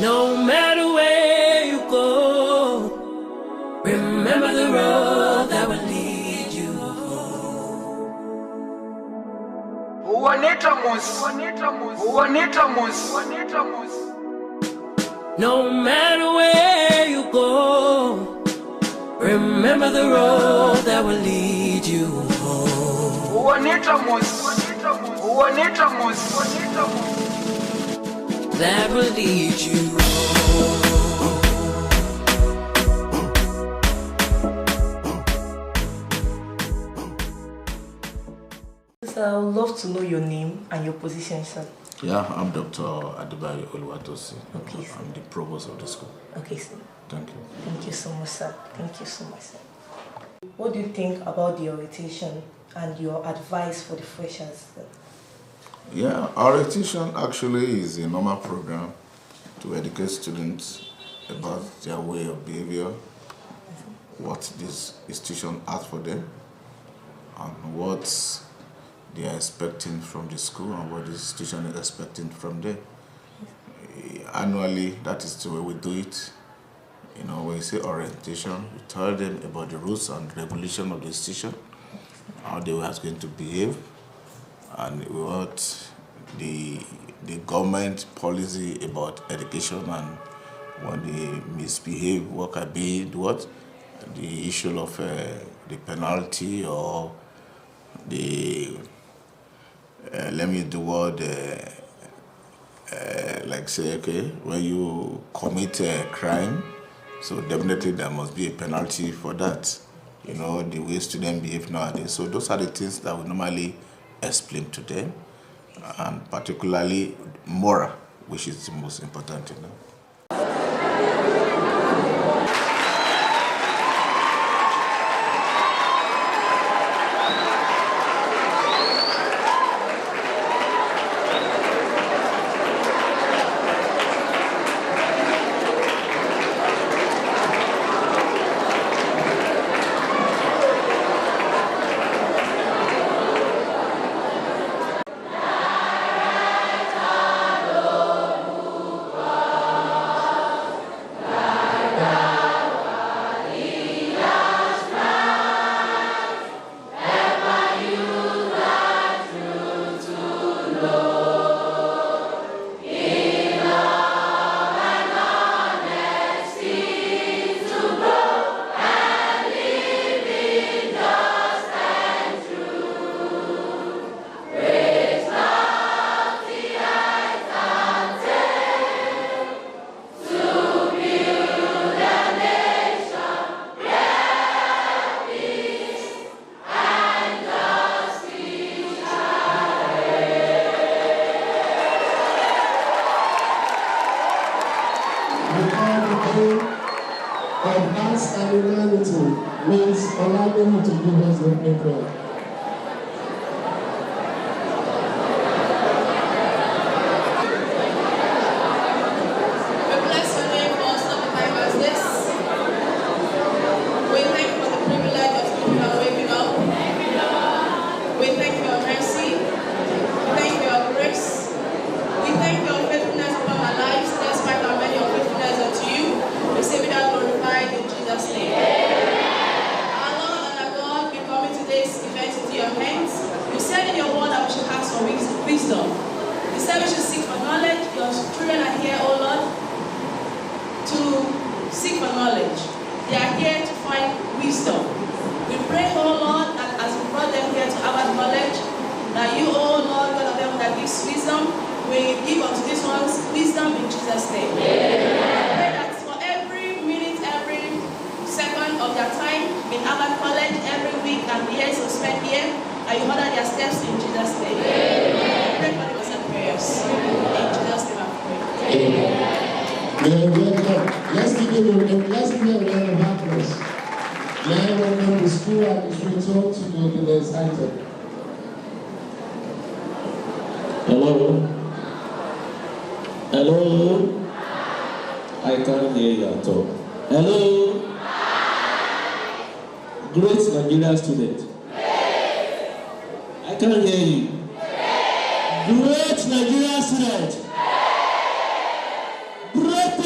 No matter where you go, remember the road that will lead you home. No matter where you go, remember the road that will lead you home. That will lead you home. So I would love to know your name and your position, sir. Yeah, I'm Dr. Adebayo Oluwatosi. Okay, sir. I'm the provost of the school. Okay, sir. Thank you. Thank you so much, sir. Thank you so much, sir. What do you think about the orientation and your advice for the freshers, sir? Yeah, orientation actually is a normal program to educate students about their way of behavior, what this institution has for them, and what they are expecting from the school and what the institution is expecting from them. Annually, that is the way we do it. You know, when you say orientation, we tell them about the rules and regulation of the institution, how they are going to behave, and what the government policy about education, and when they misbehave, what can be what the issue of the penalty or the let me use the word like say, okay, when you commit a crime, so definitely there must be a penalty for that. You know, the way students behave nowadays. So those are the things that we normally explain to them, and particularly moral, which is the most important thing. Advanced and humanity means allowing you to give us the prayer. We bless your name for such a time as this. We thank you for the privilege of waking up. We thank you for your mercy. We thank you for your grace. We thank you for your faithfulness upon our lives, despite our many unfaithfulness unto you. We say we are glorified in Jesus' name. Our Lord and our God, we commit today's event into your hands. You said in your word that we should ask for wisdom. You said we should seek for knowledge. Your children are here, O Lord, to seek for knowledge. They are here to find wisdom. We pray, O Lord, that as we brought them here to our knowledge, that you, O Lord, God of heaven, that gives wisdom, will give unto these ones wisdom in Jesus' name. Amen. Of their time in Harvard College every week and the years of spent here, and you order their steps in Jesus' name. Amen. Pray for them and prayers. In Jesus' name I pray. Amen. Let's give him a round of applause. May I welcome the school administrator to the next item. Hello? Hello? I can't hear you at all. Hello? Great Nigerian student. I can't hear you. Great Nigerian student. Great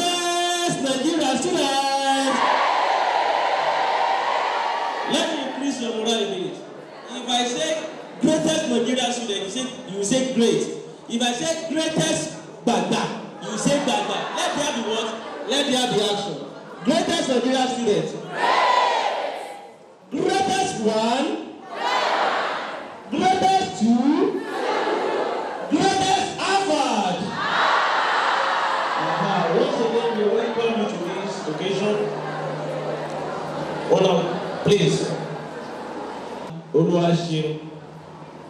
say great. If I say greatest Bagba, you say Bagba. Let there be what? Let there be action. Greatest Nigerian student. Greatest one. Greatest two. Greatest Harvard. Once again, we welcome you to this occasion. Now, please. Oluwaseun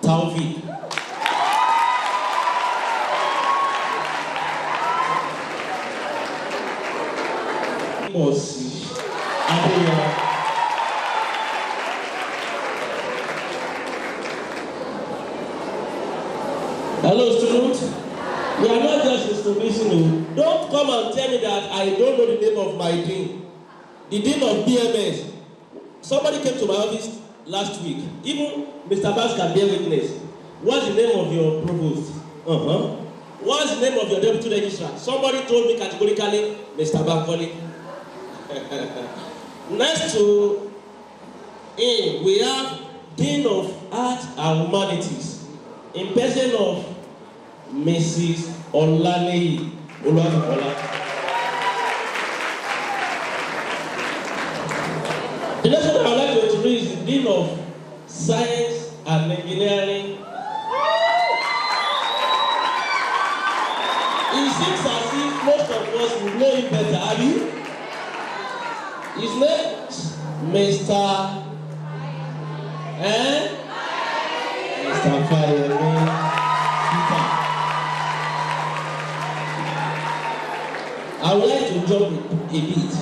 Taofeek. Hello, students. We are not just introducing. Don't come and tell me that I don't know the name of my dean. The dean of BMS. Somebody came to my office last week. Even Mr. Bass can bear witness. What's the name of your provost? What's the name of your deputy registrar? Somebody told me categorically, Mr. Bankole. Next to him, we have Dean of Art and Humanities, in person of Mrs. Olanei Oluwabukola. The next one I would like to introduce is the Dean of Science and Engineering. It seems as if most of us will know him better, have you? His name is Mr. Fayemi Peter. I would like to jump a bit.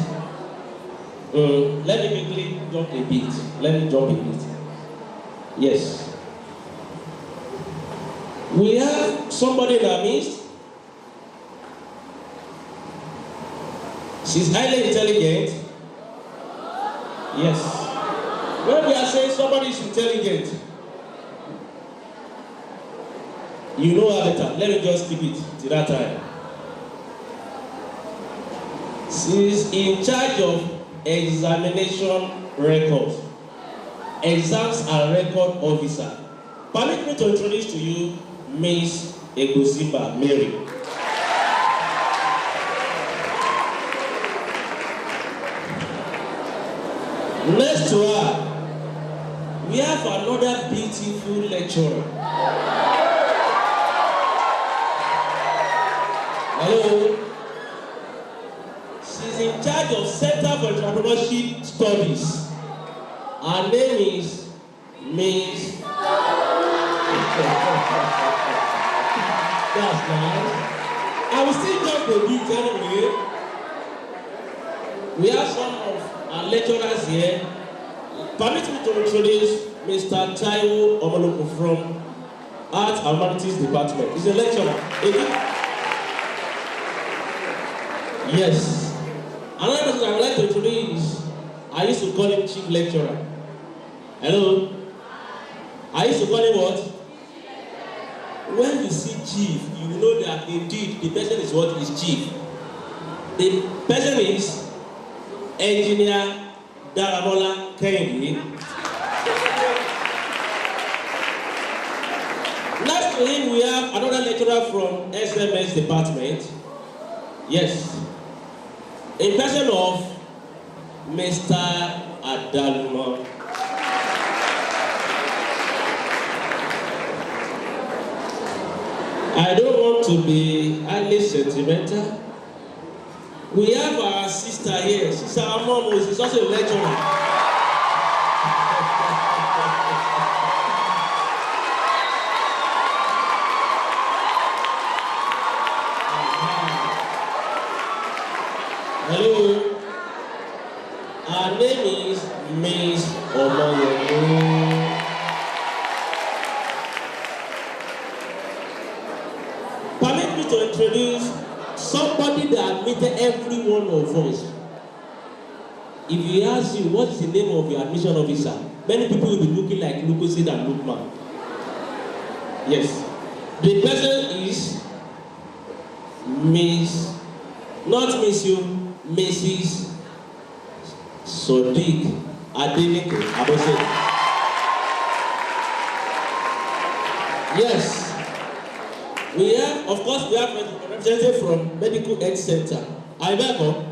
Let me quickly jump a bit. Yes. We have somebody in our midst. She's highly intelligent. Yes. When we are saying somebody is intelligent, you know her better. Let me just keep it to that time. She's in charge of examination records, exams and record officer. Permit me to introduce to you Miss Egosimba Mary. Next to her, we have another beautiful lecturer. Hello. She's in charge of Center for Entrepreneurship Studies. Her name is Miss. That's nice. I will still jump a bit anyway. We have some of our lecturers here. Permit me to introduce Mr. Taiwo Omoloko from Art and Humanities Department. He's a lecturer. Yes. Another person I would like to introduce, I used to call him Chief Lecturer. Hello? I used to call him what? When you see Chief, you know that indeed the person is what is Chief. The person is Engineer Daramola Kennedy. Next to him, we have another lecturer from SMS department. Yes. In person of Mr. Adaluma. I don't want to be highly sentimental. We have our sister here. She's our mom, she's also a lecturer. Hello. Her name is Miss Omoyemi. Permit me to introduce somebody that admitted every one of us. If you ask you what is the name of your admission officer, many people will be looking like Lukosid and Lukman. Yes. The person is Miss, not Miss you, Mrs. Sodiq Adenike Abose. Yes. of course, we have a representative from Medical Health Center. I welcome.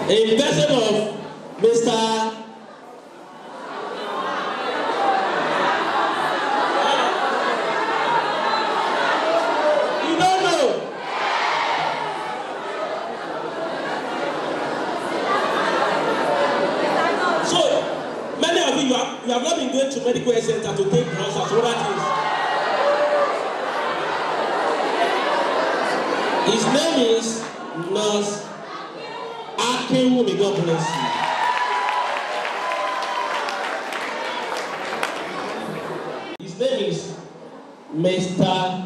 In person of Mr. You don't know. So many of you have not been going to medical health center to take drugs and other things. His name is Nurse Akewumi, God bless you. His name is Mr.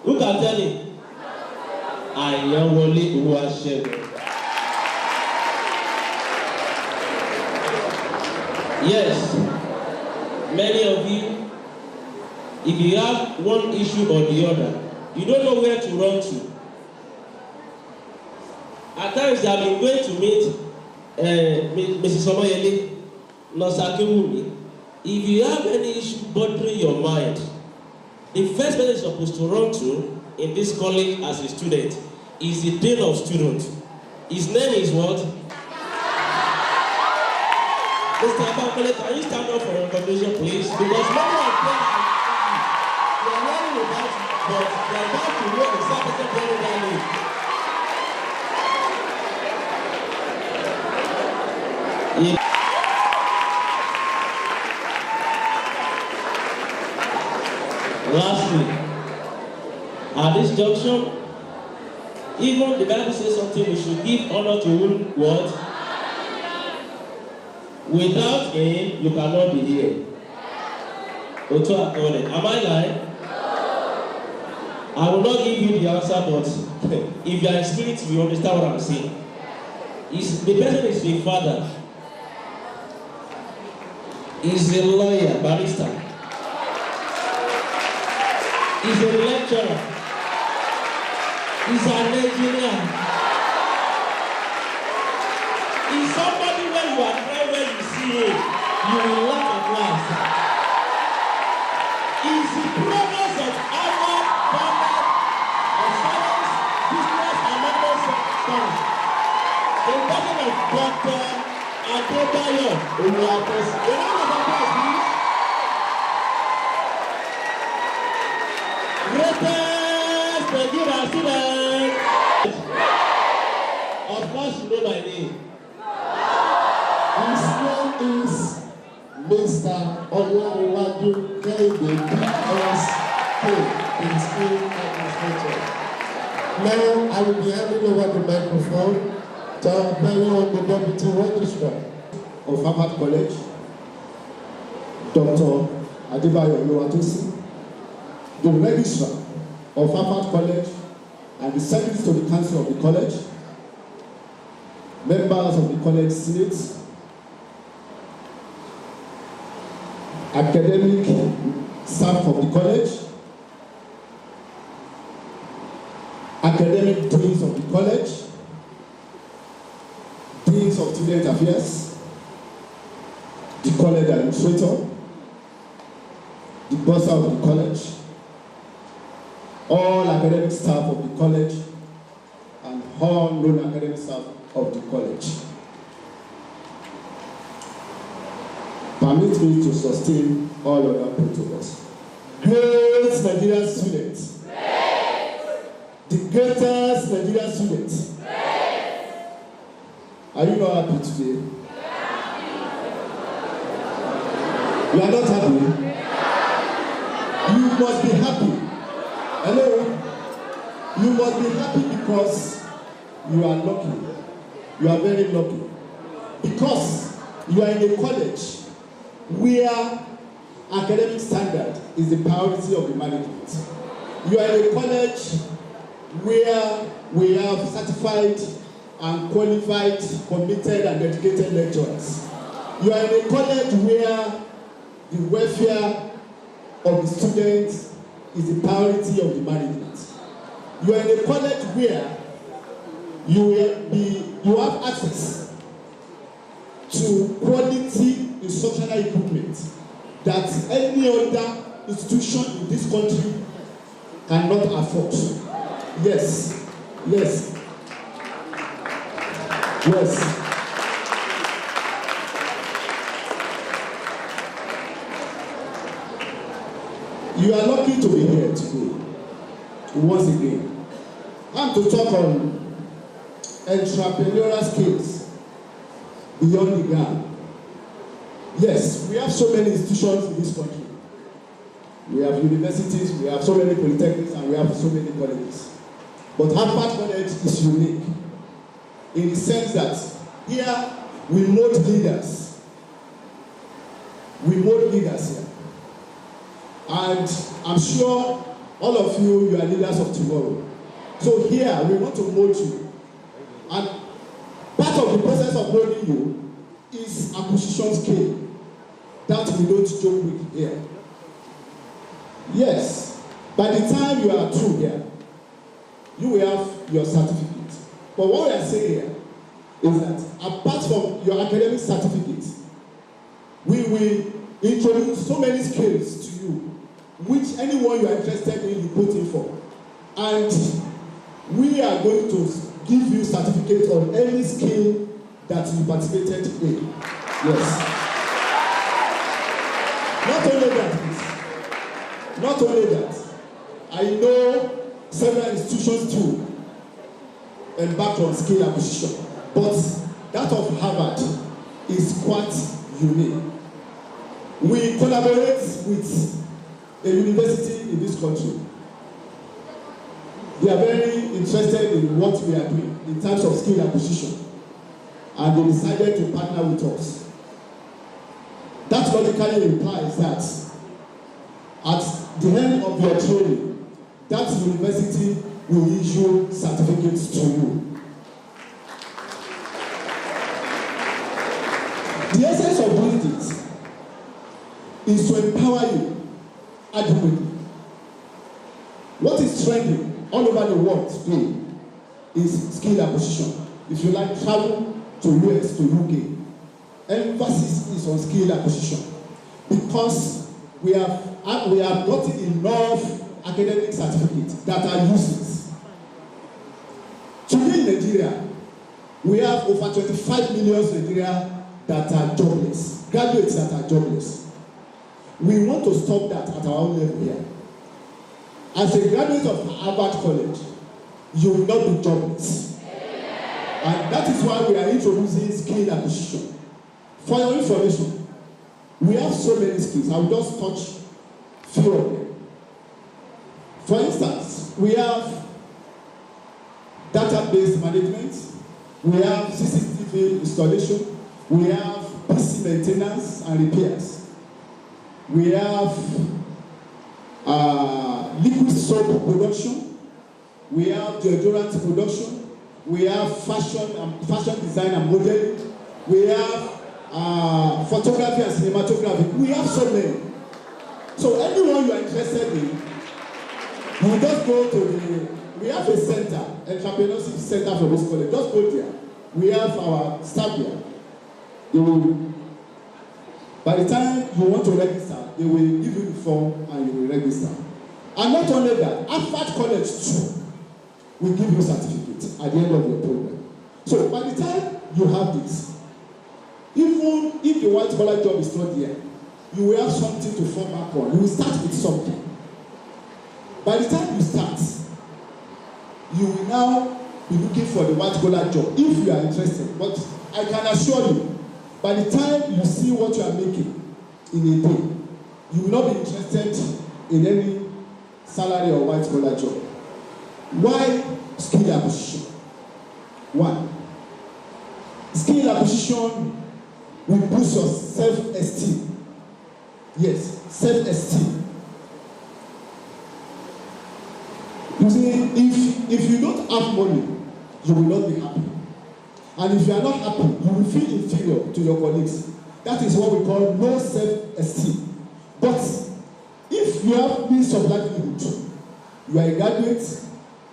Who can tell me? Ayawole Uwashegun. Yes, many of you, if you have one issue or the other, you don't know where to run to. At times, they have been going to meet Mrs. Omoyele, Nurse Akewumi. If you have any issue bothering your mind, the first person you're supposed to run to in this college as a student is the dean of students. His name is what? Mr. Abakole, can you stand up for your recognition, please? Because many of them are learning about it, but they are about to know exactly what they need. Lastly, at this junction, even the Bible says something, we should give honor to whom what? Without him, you cannot be here. Oto Akole, am I lying? I will not give you the answer, but if you are in spirit, you understand what I'm saying. The person is your father. He's a lawyer, barrister. He's a lecturer. He's an engineer. He's somebody when you are crying, when you see him, you will laugh at last. He's the promise of Harvard, government, of science, business, and other stuff. The person of Dr. Adebayo Oluwapos. The name of the person, please. Greatest Nigerian student. Of course, you know my name. His name is Mr. Olawale PSK, in school administrator. Now I will be handing over the microphone to our fellow the deputy registrar of Harvard College, Dr. Adebayo Oluwatosin, the registrar of Harvard College, and the secretary to the council of the college, members of the college senate, academic staff of the college, academic deans of the college, deans of student affairs, the college administrator, the bursar of the college, all academic staff of the college, and all non-academic staff of the college. Permit me to sustain all other protocols. Great Nigerian students. Great. The greatest Nigerian students. Great. Are you not happy today? You are not happy? You must be happy. Hello? You must be happy because you are lucky. You are very lucky. Because you are in a college where academic standard is the priority of the management. You are in a college where we have certified and qualified, committed and dedicated lecturers. You are in a college where the welfare of the students is the priority of the management. You are in a college where you have access to quality instructional equipment. that any other institution in this country cannot afford. Yes, yes, yes. You are lucky to be here today, once again. I'm to talk on entrepreneurial skills beyond the gap. Yes, we have so many institutions in this country. We have universities, we have so many polytechnics, and we have so many colleges. But Harvard College is unique in the sense that here we mold leaders. We mold leaders here. And I'm sure all of you are leaders of tomorrow. So here we want to mold you. And part of the process of molding you is acquisition skill that we don't joke with here. Yes, by the time you are through here, you will have your certificate. But what we are saying here is that apart from your academic certificate, we will introduce so many skills to you, which anyone you are interested in, you put in for. And we are going to give you certificate on any skill that you participated in. Yes. Not only that, not only that, I know several institutions too embarked on skill acquisition, but that of Harvard is quite unique. We collaborate with a university in this country. They are very interested in what we are doing in terms of skill acquisition, and they decided to partner with us. That logically implies that at the end of your training, that university will issue certificates to you. The essence of doing it is to empower you adequately. What is trending all over the world today is skill acquisition. If you like, travel to US, to UK. Emphasis is on skill acquisition because we have gotten enough academic certificates that are useless. Today in Nigeria, we have over 25 million Nigeria that are jobless, graduates that are jobless. We want to stop that at our own level here. As a graduate of Harvard College, you will not be jobless. And that is why we are introducing skill acquisition. For your information, we have so many skills. I will just touch few of them. For instance, we have database management, we have CCTV installation, we have PC maintenance and repairs, we have liquid soap production, we have deodorant production, we have fashion design and modeling, we have photography and cinematography. We have so many. So anyone you are interested in, you just go to we have a center, entrepreneurship center for this college. Just go there. We have our staff there. By the time you want to register, they will give you the form and you will register. And not only that, Harvard College too will give you certificates at the end of your program. So by the time you have this, even if the white collar job is not there, you will have something to fall back on. You will start with something. By the time you start, you will now be looking for the white collar job if you are interested. But I can assure you, by the time you see what you are making in a day, you will not be interested in any salary or white collar job. Why skill acquisition? One, skill acquisition will boost your self-esteem. Yes, self-esteem. You see, if you don't have money, you will not be happy. And if you are not happy, you will feel inferior to your colleagues. That is what we call low self-esteem. But if you have means of livelihood, you are a graduate,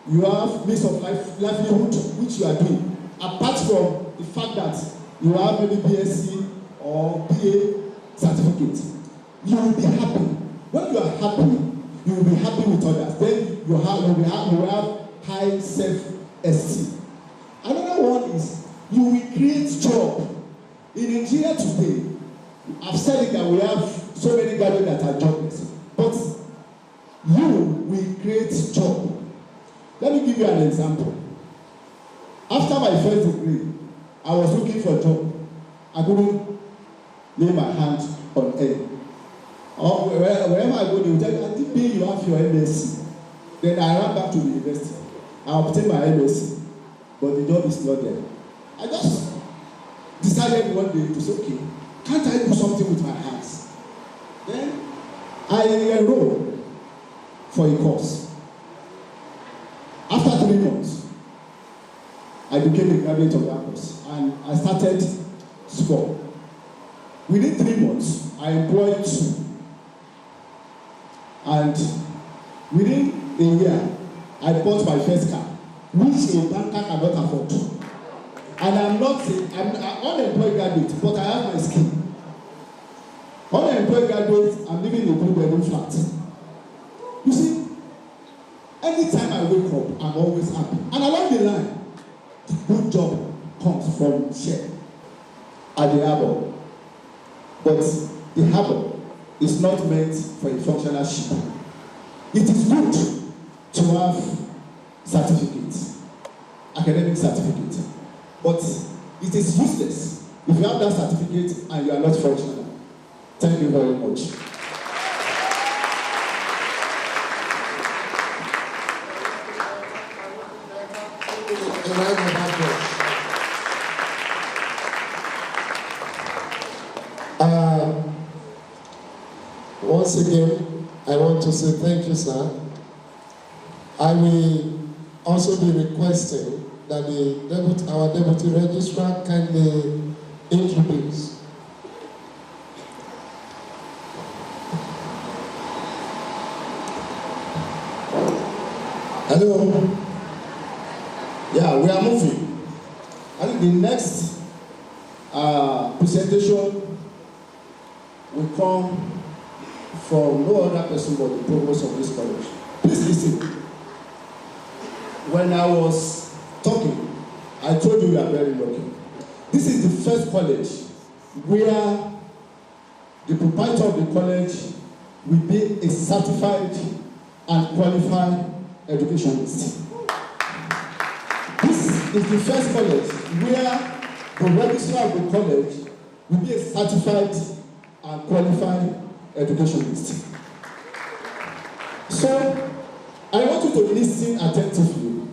you have means of livelihood which you are doing, apart from the fact that you have maybe BSc or BA certificate, you will be happy. When you are happy, you will be happy with others. Then you will have high self-esteem. Another one is you will create job. In Nigeria today, I've said it that we have so many graduates that are jobless, but you will create job. Let me give you an example. After my first degree, I was looking for a job. I couldn't lay my hands on air. Or wherever I go, they will tell me, I think you have your MSc. Then I ran back to the university. I obtained my MSc, but the job is not there. I just decided one day to say, okay, can't I do something with my hands? Then I enrolled for a course. After 3 months, I became a graduate of that course, and I started small. Within 3 months, I employed 2. And within a year, I bought my first car, which a banker cannot afford. And I'm an unemployed graduate, but I have my skill. Unemployed graduate, I'm living in a 2-bedroom flat. You see, anytime I wake up, I'm always happy. And along the line, the good job comes from share at the harbor. But the harbor is not meant for a functional ship. It is good to have certificates, academic certificate, but it is useless if you have that certificate and you are not functional. Thank you very much. Once again, I want to say thank you, sir. I will also be requesting that our deputy registrar kindly introduce. Hello. Yeah, we are moving. I think the next presentation will come from no other person but the provost of this college. Please listen. When I was talking, I told you we are very lucky. This is the first college where the proprietor of the college will be a certified and qualified educationist. This is the first college where the registrar of the college will be a certified and qualified educationist. So, I want you to listen attentively.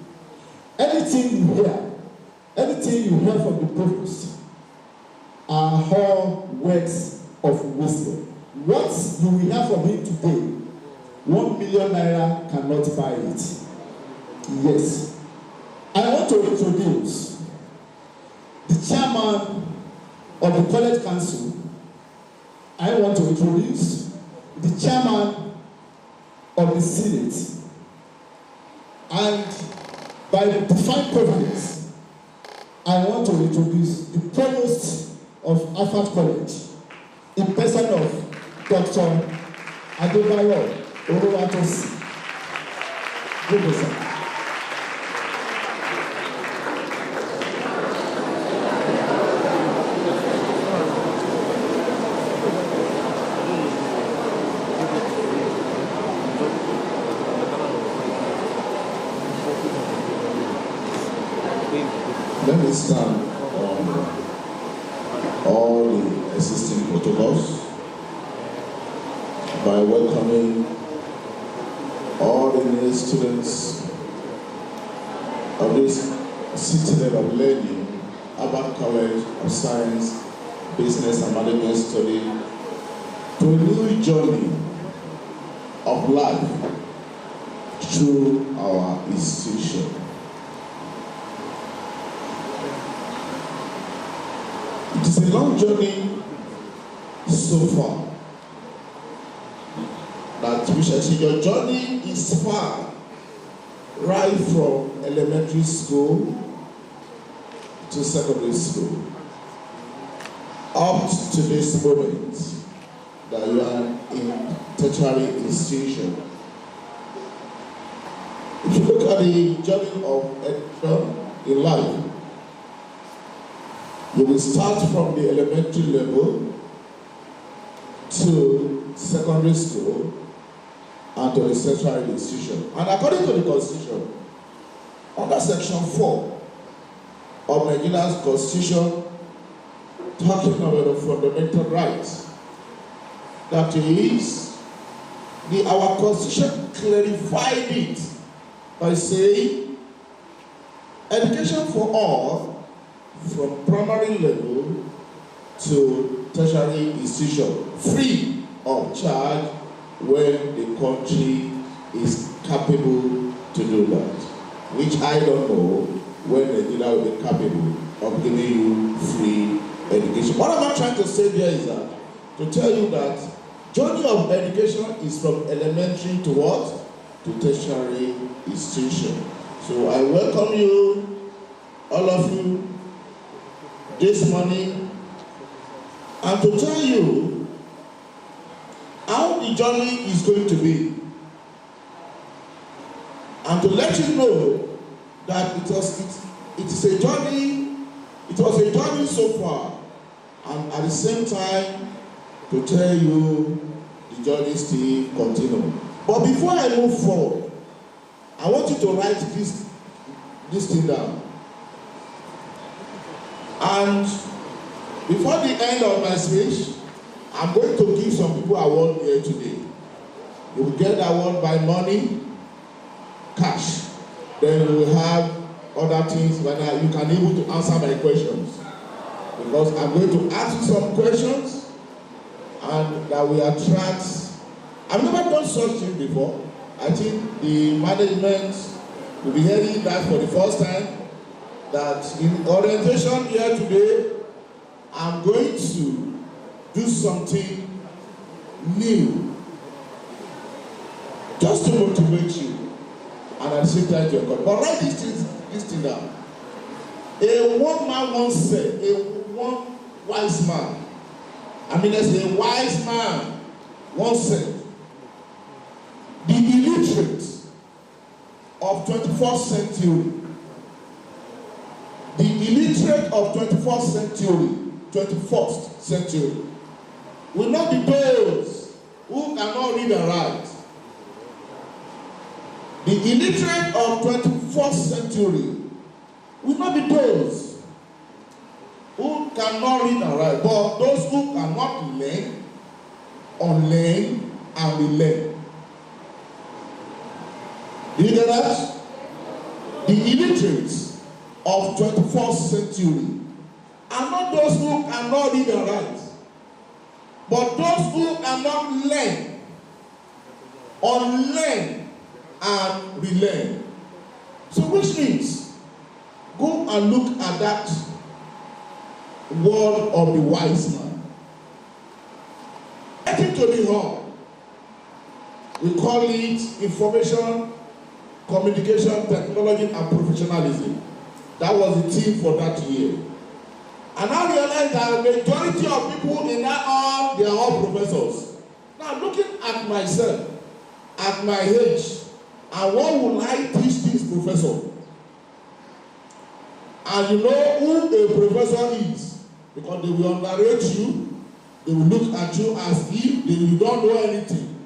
Anything you hear from the provost are all words of wisdom. What you will hear from him today, 1 million naira cannot buy it. Yes. I want to introduce the chairman of the college council. I want to introduce the chairman of the Senate. And by divine providence, I want to introduce the provost of Harvard College in person of Dr. Adebayo Oluwatosi. Professor. Let me stand on all the existing protocols by welcoming all the new students of this citadel of learning, Harvard College of Science, Business and Management Study, to a new journey of life through our institution. It is a long journey so far. That we shall see your journey is far, right from elementary school to secondary school, up to this moment. that you are in tertiary institution. If you look at the journey of education in life, you will start from the elementary level to secondary school and to the tertiary institution. And according to the Constitution, under Section 4 of Nigeria's Constitution, talking about the fundamental rights, that is, our Constitution clarified it by saying, education for all from primary level to tertiary institution, free of charge when the country is capable to do that, which I don't know when Nigeria will be capable of giving you free education. What am I trying to say here is that, to tell you that journey of education is from elementary to what? To tertiary institution. So I welcome you, all of you, this morning, and to tell you how the journey is going to be, and to let you know that it is a journey. It was a journey so far, and at the same time to tell you the journey still continues. But before I move forward, I want you to write this thing down. And before the end of my speech, I'm going to give some people award here today. You will get the award by money, cash. Then we will have other things when you can be able to answer my questions. Because I'm going to ask you some questions and that will attract. I've never done such thing before. I think the management will be hearing that for the first time. That in orientation here today, I'm going to do something new just to motivate you and at the same time to encourage. But write this thing down. A one man once said, one wise man, a wise man once said, the illiterate of 21st century, the illiterate of 21st century will not be those who cannot read and write. The illiterate of 21st century will not be those who cannot read and write, but those who cannot learn, unlearn, and relearn. Do you get that? The illiterates of 21st century are not those who cannot read and write, but those who cannot learn, unlearn, and relearn. So which means, go and look at that word of the wise man. Get into the hall. We call it information, communication, technology, and professionalism. That was the theme for that year. And I realized that the majority of people in that hall, they are all professors. Now looking at myself, at my age, and what will I teach this professor? And you know who a professor is, because they will underrate you, they will look at you as if you don't know anything.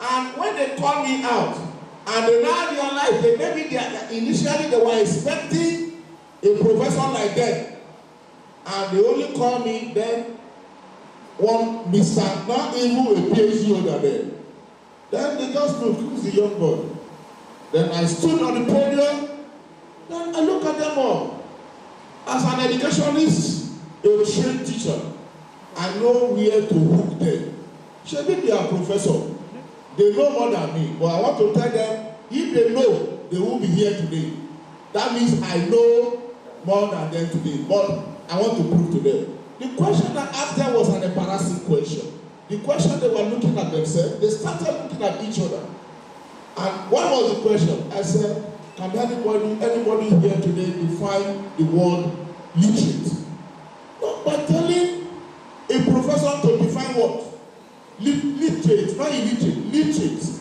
And when they call me out, and they now realize that maybe initially they were expecting a professor like that, and they only call me then one Mr. not even a PhD holder there. Then they just look, who's the young boy? Then I stood on the podium, then I look at them all. As an educationist, a trained teacher, I know where to hook them. Maybe they are professor. They know more than me, but I want to tell them, if they know, they won't be here today. That means I know more than them today, but I want to prove to them. The question I asked them was an embarrassing question. The question they were looking at themselves, they started looking at each other. And what was the question? I said, can anybody here today define the word literate? No, by telling a professor to define what? Literate. illiterate, not illiterate, literate.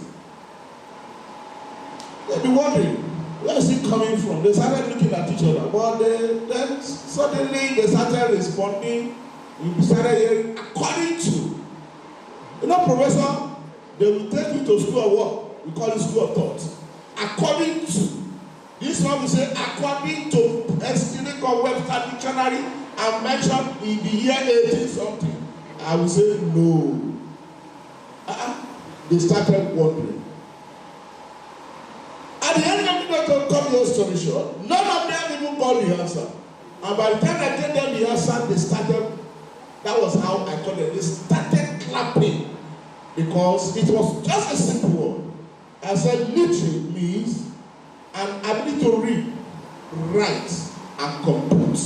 They'll be wondering, where is it coming from? They started looking at each other, but then suddenly they started responding. We started hearing, according to, you know, professor, they will take you to school of what? We call it school of thought. According to, this one we say, according to Extinical Webster Dictionary and mentioned in the year 18 something. I will say no. They started wondering. At the end of the day, to cut your story short, none of them even got the answer. And by the time I gave them the answer, they started, that was how I called it, they started clapping. Because it was just a simple word. I said literate means an ability to read, write, and compute.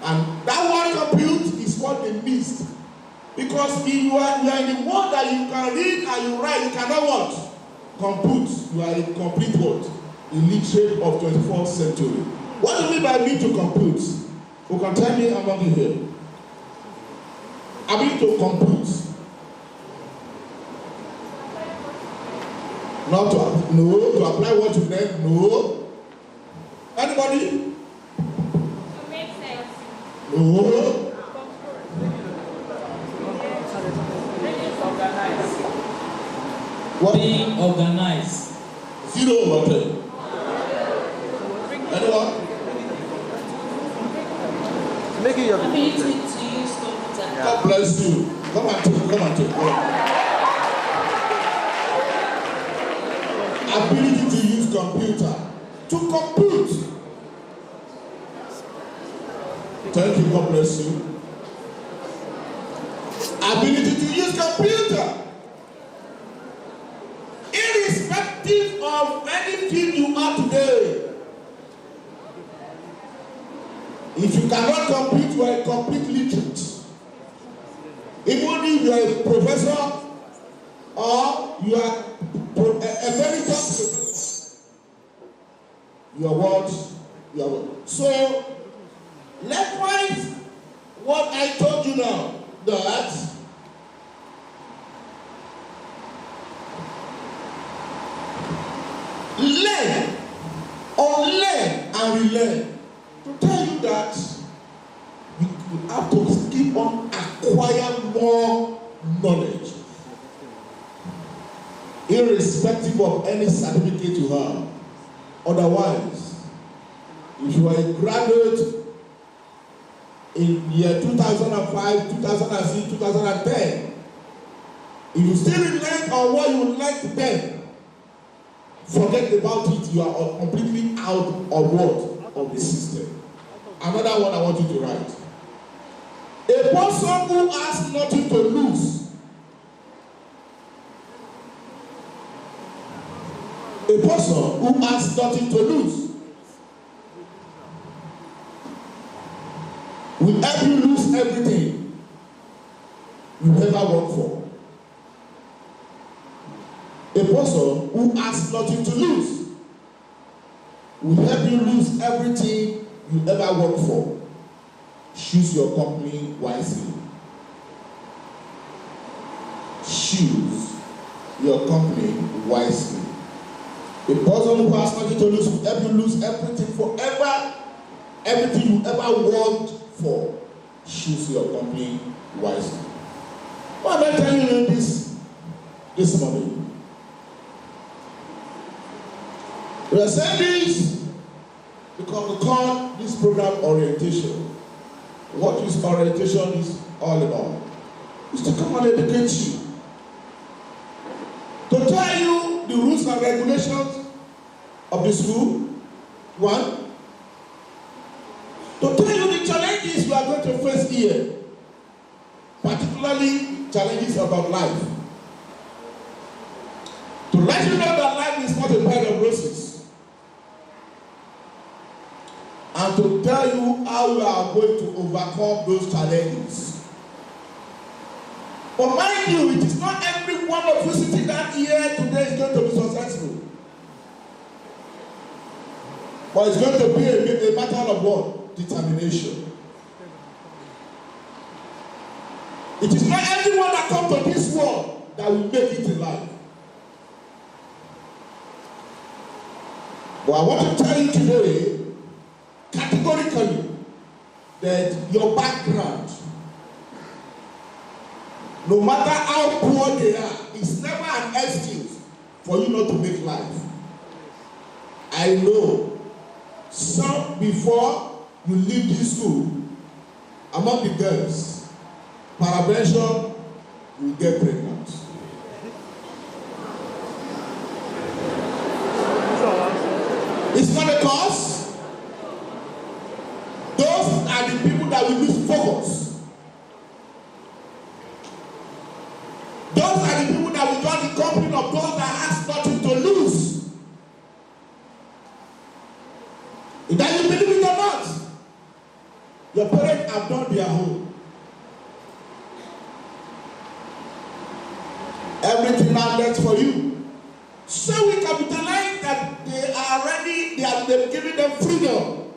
And that word compute is called the mist. Because if you are in the world that you can read and you write, you cannot what? Compute. You are a complete what? Illiterate of 21st century. What do you mean by me to compute? Who can tell me among you here? Ability to compute. Not to apply what you learn, no. Anybody? To make sense. No. What? Being organized. 0 over 10. Anyone? Making your Ability to use computer. God bless you. Come and take. Ability to use computer. To compute. Thank you, God bless you. Ability to use computer. Irrespective of any field you are today. If you cannot compute, you are a complete literate. Even if you are a professor or you are a very top professor, you are what? You are what? So, likewise, what I told you now, that learn, unlearn, and relearn. To tell you that you have to keep on acquiring more knowledge, irrespective of any certificate you have. Otherwise, if you are a graduate in year 2005, 2006, 2010, if you still rely on what you learned then, forget about it. You are completely out of what? Of the system. Another one I want you to write. A person who has nothing to lose. A person who has nothing to lose will help you lose everything you ever worked for. A person who has nothing to lose will help you lose everything you ever worked for. Choose your company wisely. Choose your company wisely. A person who has nothing to lose will help you lose everything forever. Everything you ever worked for. Choose your company wisely. Why am I telling you this morning? We are saying this because we call this program orientation. What is orientation is all about? It's to come and educate you. To tell you the rules and regulations of the school, one. To tell you the challenges you are going to face here, particularly challenges about life. To let you know that life is not a bed of roses. And to tell you how you are going to overcome those challenges. But mind you, it is not every one of you sitting down here today is going to be successful. But it's going to be a matter of what? Determination. It is not everyone that comes to this world that will make it in life. But I want to tell you today, categorically, that your background, no matter how poor they are, is never an excuse for you not to make life. I know some before you leave this school, among the girls, paraventure, you get pregnant. It's not a cause. Those are the people that will lose focus. Those are the people that will join the company of those that has nothing to lose. Either you believe it or not, your parents have done their home. Everything now left for you. So we capitalize that they are ready, they've given them freedom.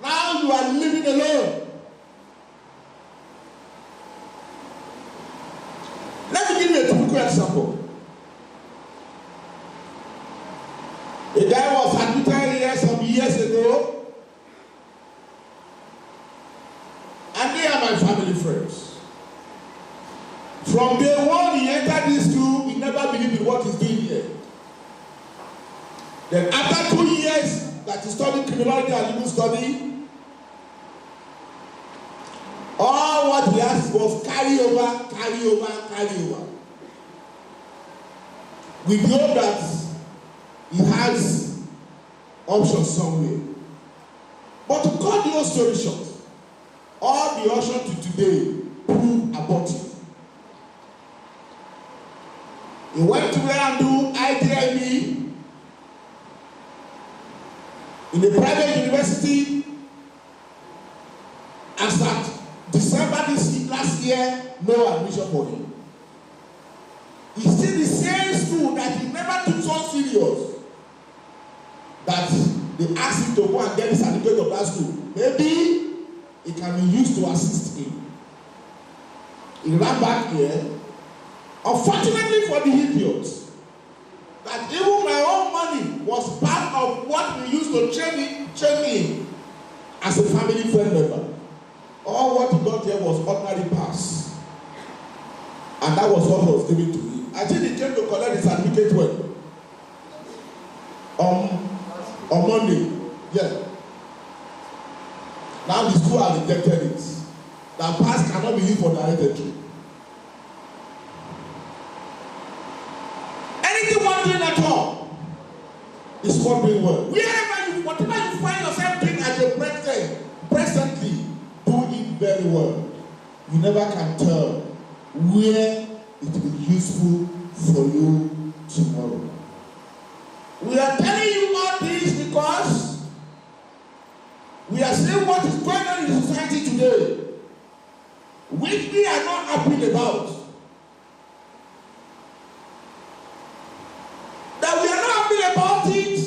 Now you are living alone. Let me give you a typical example. A guy was admitted here some years ago, and they are my family friends. From day one he entered this school, he never believed in what he's doing here. Then after 2 years that he studied criminology and legal study, all what he asked was carry over. We know that he has options somewhere. But to cut the whole story short, all the options to today prove abortive. He went to where and do ITIB in a private university. As at December this last year, no admission for him. He's still the same school that he never took so serious that they asked him to go and get the certificate of that school. Maybe it can be used to assist him. He ran back here. Unfortunately for the idiots, that even my own money was part of what we used to train him as a family friend member. All what he got here was ordinary pass. And that was what was given to him. I think he came to collect his certificate when? On Monday. Yeah. Now the school has rejected it. That pass cannot be used for direct entry. Anything one doing at all is not doing well. Whatever you find yourself doing as a presently, do it very well. You never can tell where it will be useful for you tomorrow. We are telling you all this because we are seeing what is going on in society today, which we are not happy about. That we are not happy about it.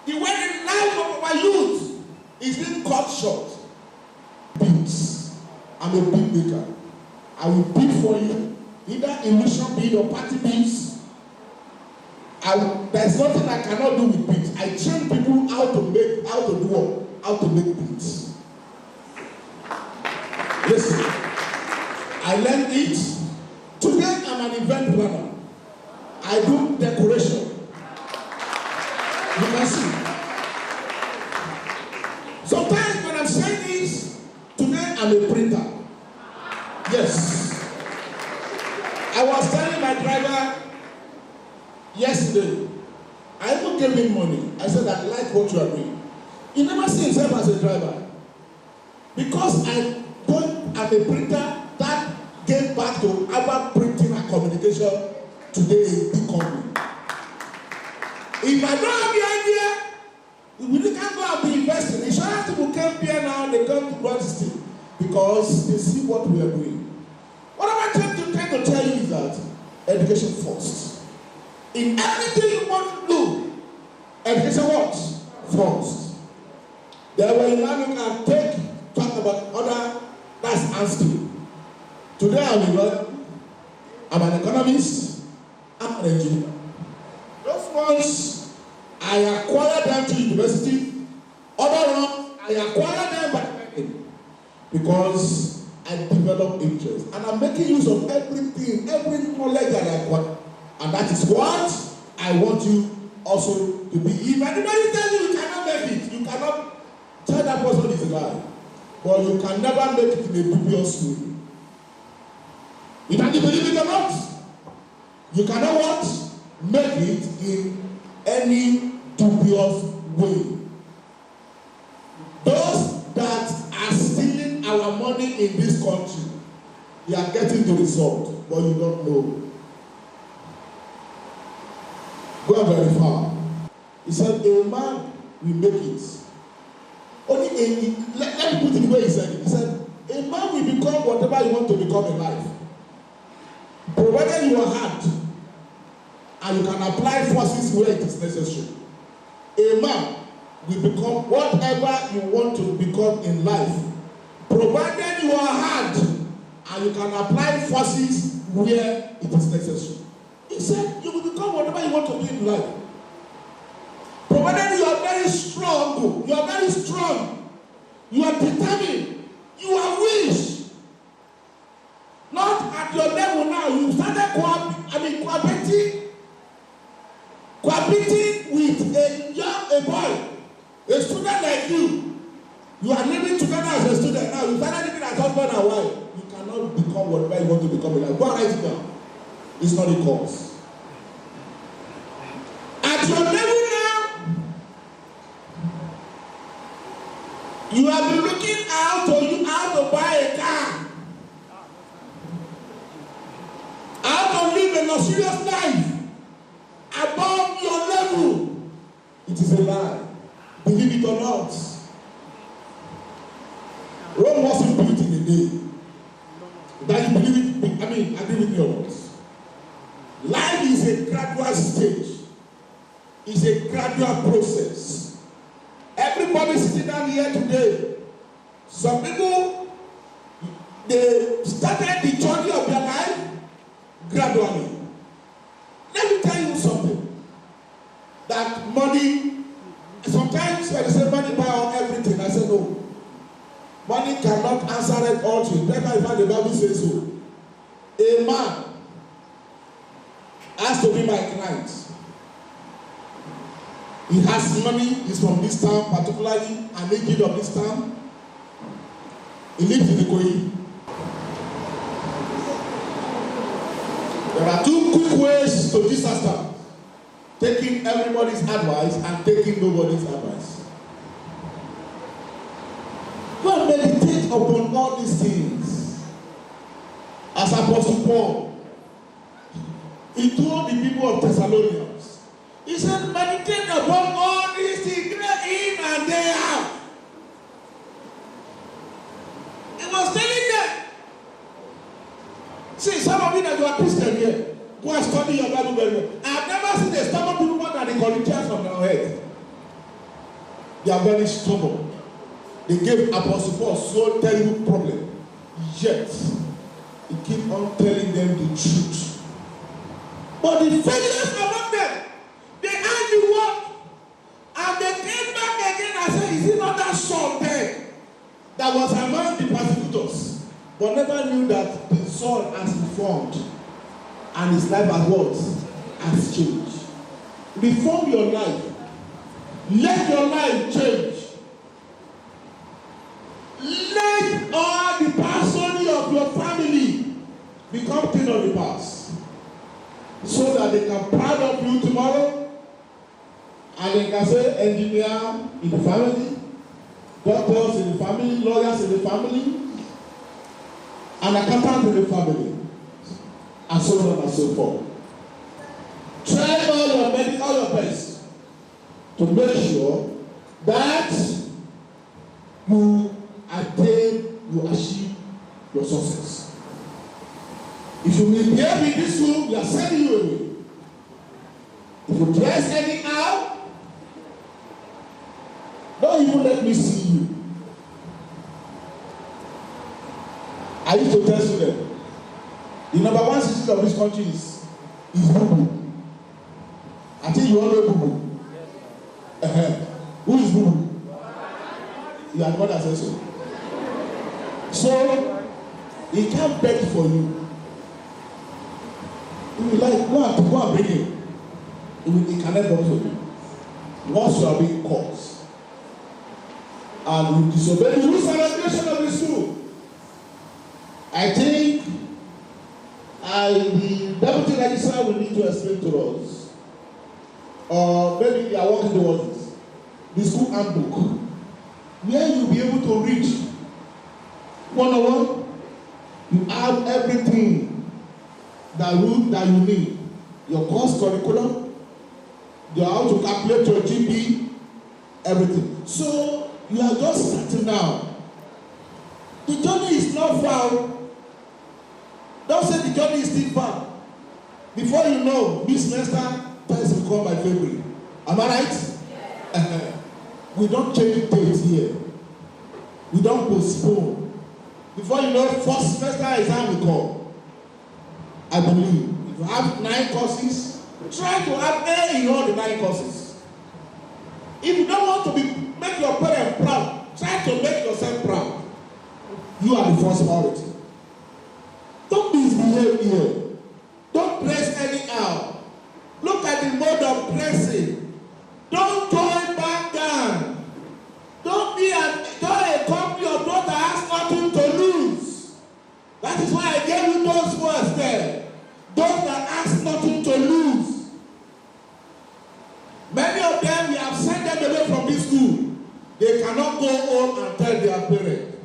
The way the life of our youth is being cut short. Beats. I'm a beat maker. I will beat for you, either illusion beat or party beats. There's nothing I cannot do with beats. I train people how to make beats. Listen, I learned it. Today I'm an event planner. I do decoration. You can see. Sometimes when I'm saying this, today I'm a printer. Yes. I was telling my driver yesterday, I even gave him money. I said, I like what you are doing. He never see himself as a driver. Because I'm a printer, that gave back to our printing and communication today a big company. If I don't have the idea, we really can't go and be investing. Insurance people came here now, they come to Bradstone because they see what we are doing. What I'm trying to tell you is that education first. In everything you want to do, education what? First. Then when you now talk about other, that's asking. Today I will learn I'm an economist, I'm an engineer. Those ones, I acquired them through university. Other ones, I acquired them by working because I develop interest. And I'm making use of everything, every knowledge that I acquire. And that is what I want you also to be. If anybody tells you you cannot make it, you cannot tell that person it's a lie. But you can never make it in a dubious way. You can believe it or not. You cannot what? Make it in any dubious way. Those that are stealing our money in this country, they are getting the result, but you don't know. Go very far. He said, a man will make it. Only let me put it the way he said it. He said, a man will become whatever you want to become in life. Provided you are hard and you can apply forces where it is necessary. A man will become whatever you want to become in life. Provided you are hard and you can apply forces where it is necessary. He said, you will become whatever you want to be in life. Provided you are very strong, you are very strong, you are determined, you are wish. Not at your level now, you started cohabiting with a boy, a student like you. You are living together as a student now, you started living as husband and wife. You cannot become whatever you want to become in life. Go and write it down. It's not a cause. At your level now, you have been looking out to buy a car, how to live a luxurious life above your level. It is a lie. Believe it or not. Rome wasn't built in a day. That you believe it, agree with me or not. Life is a gradual stage. It's a gradual process. Everybody sitting down here today, some people, they started the journey of their life gradually. Let me tell you something. That money, sometimes when they say money buy everything, I say no. Money cannot answer it all to you. That's why the Bible says so. A man has to be my client. He has money, he's from this town, particularly an native of this town. He lives in Ikoyi. There are two quick ways to disaster: taking everybody's advice and taking nobody's advice. Go and meditate upon all these things. As Apostle Paul, he told the people of Thessalonians, he said, meditate upon all these things, day in and day out. He was telling them, see, some of you that you are Christian here, go and study your Bible very well. I have never seen a stubborn people more than the Corinthians on our head. They are very stubborn. They gave Apostle Paul so terrible problem. Yet, he keep on telling them the truth. But the failures among them, they had the word, and they came back again and said, is it not that Saul there that was among the persecutors, but never knew that the Saul has reformed and his life has what? Has changed. Reform your life. Let your life change. Let all the passion of your family become thing of the past, so that they can proud of you tomorrow, and they can say engineer in the family, doctors in the family, lawyers in the family, an accountant in the family, and so on and so forth. Try all your best to make sure that you achieve your success. If you misbehave in this room, we are sending you away. If you dress anyhow, don't even let me see you. I used to tell students, the number one capital of this country is Bubu. I think you all know Bubu. Who is Bubu? You are the one that says so. So he can't beg for you. He will like go and bring him. He cannot beg for you. Once you are being caught and you disobey the rules and regulations of the school, I think the deputy registrar will need to explain to us, or maybe they are working towards this, the school handbook, where you'll be able to reach one-on-one. You have everything that you need. Your course curriculum, how to calculate your GP, everything. So you are just starting now. The journey is not far. Don't say the journey is still far. Before you know, this semester test will come by February. Am I right? Yes. We don't change dates here. We don't postpone. Before you know, first semester exam will come. I believe if you have 9 courses, try to have A in all the 9 courses. If you don't want to make your parents proud, try to make yourself proud. You are the first priority. Don't misbehave here. Don't press anyhow. Look at the mode of pressing. Don't join back down. Don't join a company of those that has nothing to lose. That is why I gave you those words there. Those that has nothing to lose. Many of them, we have sent them away from this school. They cannot go home and tell their parents.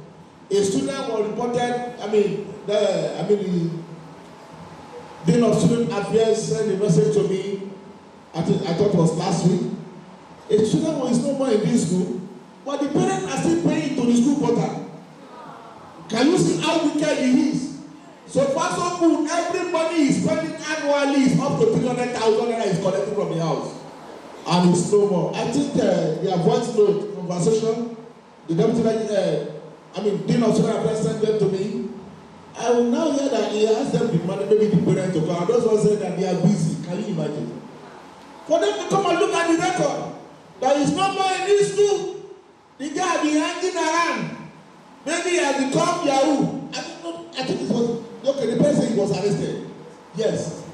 A student was reported, the Dean of Student Affairs sent a message to me, I thought it was last week. A student is no more in this school, but the parents are still paying to the school portal. Can you see how wicked he is? So far so good, every money he's spending annually is up to 300,000 naira is collected from the house. And it's no more. I think their voice note conversation, the deputy Dean of Student Affairs sent them to me. I will now hear that he asked them the money, maybe the parents to come. And those ones said that they are busy. Can you imagine? For them to come and look at the record, there is no more in this school. The guy be hanging around. Maybe he has become Yahoo. I think it was, okay, the person was arrested. Yes.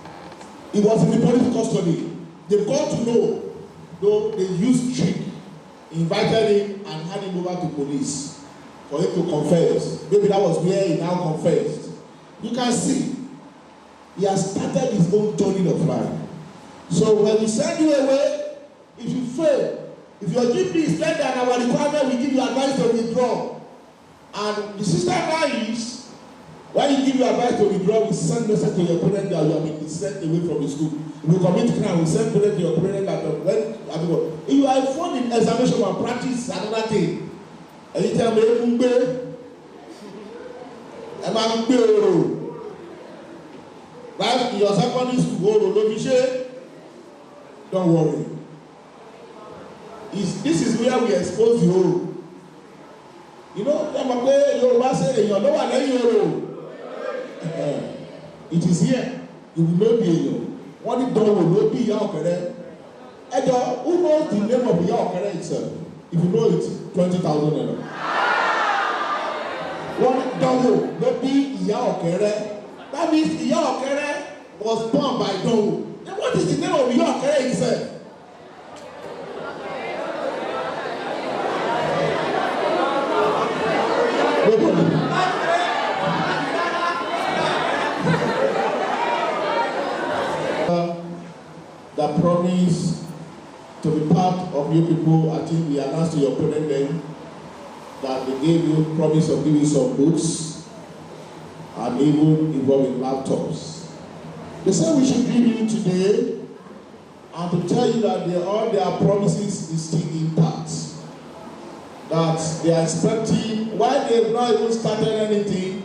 He was in the police custody. They've got to know, though they used trick, invited him and had him over to police for him to confess. Maybe that was where he now confessed. You can see, he has started his own journey of life. So when we send you away, if you fail, if your GP is better than our requirement, we give you advice to withdraw. And the system now is, when you give you advice to withdraw, we send message to your parent that you have been sent away from the school. If you commit crime, we send parent to your parent that if you are informed in examination and practice another thing, anytime you right in your secondary school, don't worry. This is where we expose the whole. You know, it is here. You will not be what it done will not be your career. Who knows the name of your career itself? If you know it, 20,000 naira. What done will not be your career. That means your career was born by Dongo. Then what is the name of your career itself? That promise to be part of you people, I think we announced to your parents then that they gave you promise of giving some books and even involving laptops. They said we should give you today and to tell you that all their promises is still intact. That they are expecting, why they have not even started anything,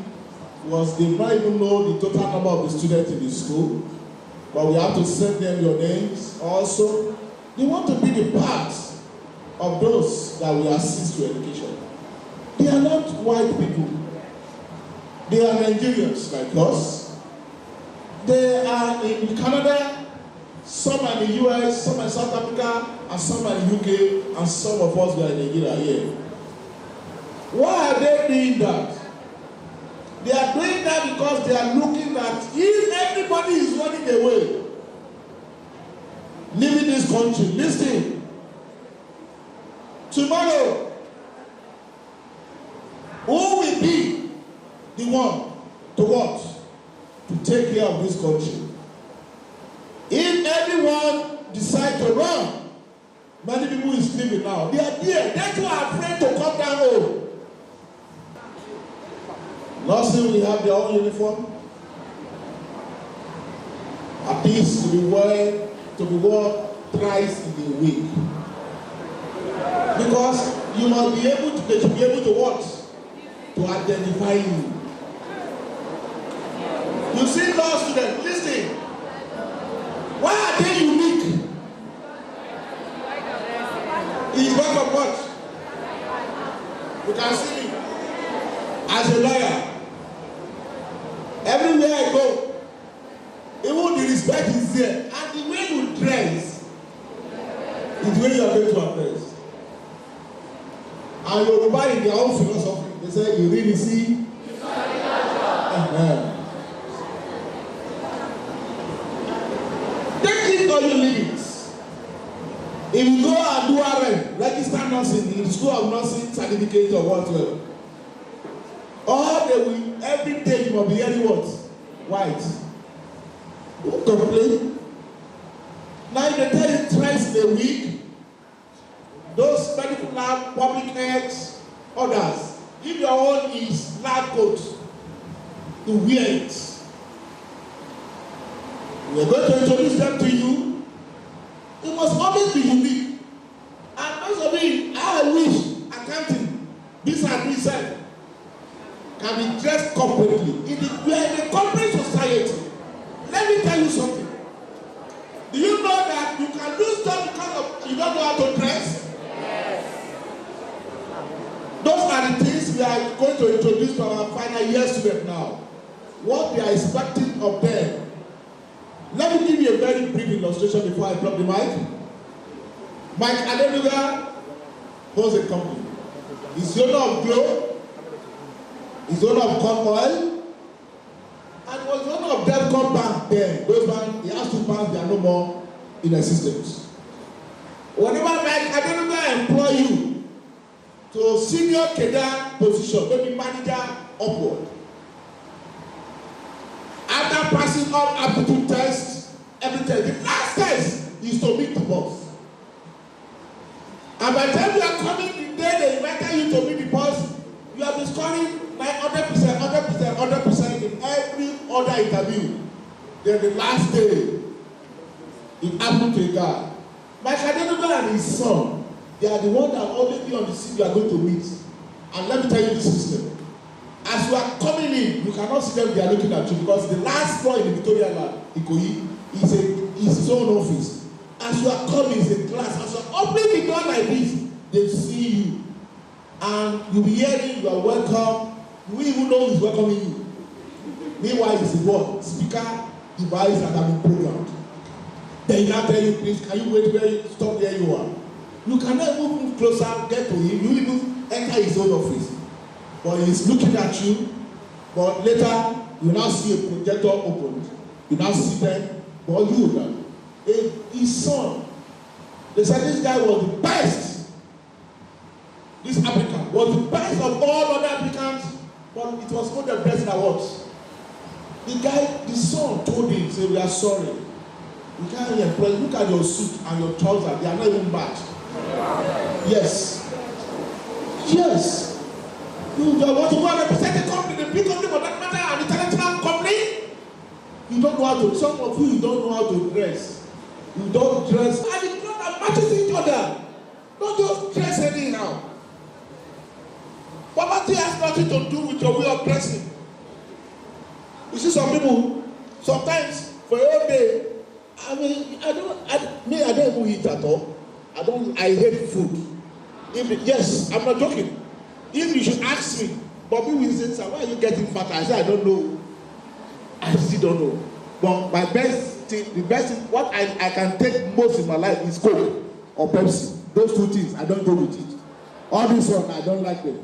was they not even know the total number of the students in the school. But we have to send them your names also. They want to be the part of those that will assist to education. They are not white people. They are Nigerians like us. They are in Canada, some are in the US, some are in South Africa, and some are in the UK, and some of us are in Nigeria here. Why are they doing that? They are doing that because they are looking at if everybody is running away, leaving this country. Listen, tomorrow, who will be the one to what? To take care of this country. If everyone decides to run, many people is leaving now. They are there. That's why are afraid to come down home. Nursing will have their own uniform. At least to be worn thrice in a week. Because you must be able to what? To identify you. You see law students, listen. Why are they unique? It's work of what? You can see me as a lawyer. Everywhere I go, even the respect is there. And the way you dress is the way you are going to address. And Yoruba in their own philosophy, they say, you really see? Take it or you leave it. If you go and do RM, register nursing in the school of nursing certificate or whatever, all the week, every day you must be hearing what? White. Who complain? Now if they tell you twice a week, those medical lab, public health, others, if your own is lab coat, you wear it. We are going to introduce them to you. It must always be unique. And most of it, I wish accounting, this and this can be dressed corporately. We are in a corporate society. Let me tell you something. Do you know that you can do stuff because of you don't know how to dress? Yes. Those are the things we are going to introduce to our final year students now. What we are expecting of them. Let me give you a very brief illustration before I drop the mic. Mike Adenuga owns a company. He's the owner of Glow. He's the owner of Corn Oil. And was the owner of Delcom Bank then. Those banks, he has two banks, they are no more in existence. Whenever Mike Adenuga employ you to senior cadre position, maybe manager upward, after passing all aptitude tests, everything, the last test is to meet the boss. And by the time you are coming, the day they invited you to meet the boss, you have been scoring like 100% in every other interview. Then the last day, it happened to a guy. Mike Adenuga and his son, they are the ones that always be on the scene you are going to meet. And let me tell you the system. As you are coming in, you cannot see them, they are looking at you because the last floor in the Victoria Lab, Ikoyi, is his own office. As you are coming, it's a class. As you are opening the door like this, they see you. And you'll be hearing, you are welcome. You will even know who's welcoming you. Meanwhile, it's the word, speaker device that have been programmed. Then he now tell you, please, can you wait where you stop where you are? You cannot even move closer, get to him. You even enter his own office. But he's looking at you, but later you now see a projector opened. You now see them, but you now. His son, they said this guy was the best. This applicant was the best of all other applicants, but it was not the best awards. The guy, the son told him, say, we are sorry. You can't employ, look at your suit and your trousers, they are not even matched. Yes. Yes. You want to go and represent the company, the big company for that matter, an international company? You don't know how to, some of you don't know how to dress. You don't dress, and it's not that matches each other. Don't just dress anyhow. Poverty has nothing to do with your way of dressing. You see some people, sometimes for a whole day, I don't even eat at all. I hate food. Yes, I'm not joking. If you should ask me, Bobby will say, sir, why are you getting fatter? I said, I don't know. I still don't know. But my best thing, the best thing, what I can take most in my life is Coke or Pepsi. Those two things, I don't go with it. All this one, I don't like them.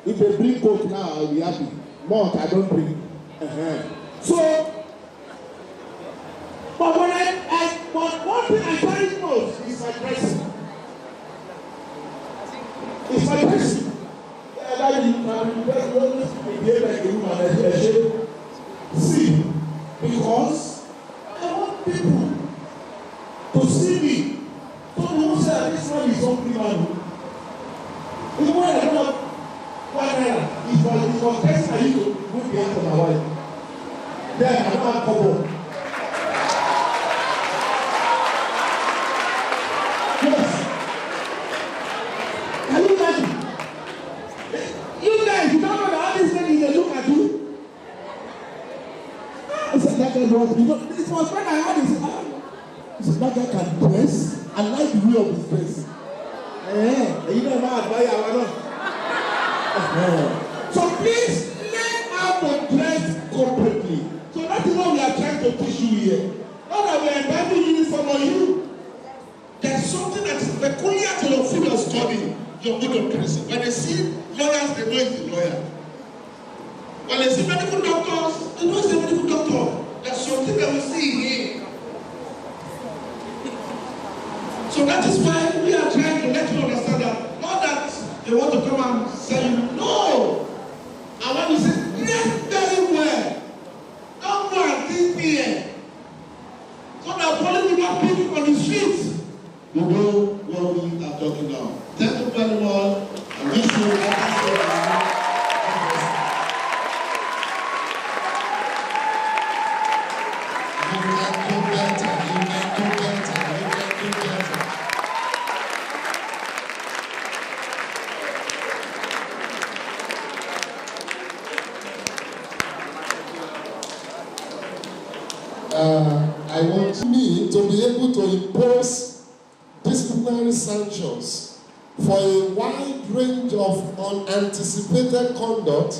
If they bring Coke now, I'll be happy. Malt, I don't bring. So, but but one thing I cherish most is my dressing. It's my dressing. See, because I want people to see me. So they won't say that this one is something man. It's more than enough. It was next I used to move the hand of my wife. Then I don't have trouble. Yes. Can you imagine? You guys, you don't know that all these ladies they look at you. I said that guy was, you know, it was when I had this. He said that guy can dress. I like the way of his dress. You know how I admire So please learn how to dress corporately. So that is what we are trying to teach you here. Not that we are inviting uniform on you. There's something that is peculiar to your field of study, your mode of dressing. When they see lawyers, they know it's a lawyer. When they see medical doctors, they know it's a medical doctor. There's something that we see here. So that is why we are trying to let you understand that. Not that they want to come and say you no. And when you say dress very well, don't go and think here. So that police will not put you on the streets. You know what we are talking about. Thank you very much. I wish you a happy day. I want me to be able to impose disciplinary sanctions for a wide range of unanticipated conduct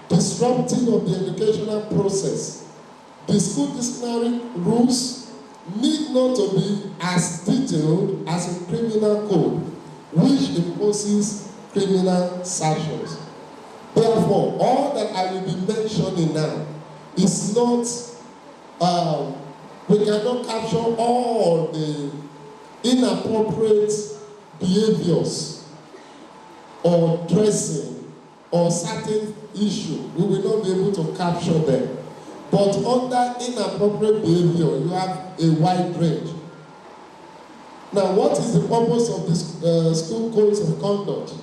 disrupting of the educational process. The school disciplinary rules need not to be as detailed as a criminal code, which imposes criminal sanctions. Therefore, all that I will be mentioning now is not we cannot capture all the inappropriate behaviors or dressing or certain issue. We will not be able to capture them. But under inappropriate behavior, you have a wide range. Now, what is the purpose of this school codes of conduct?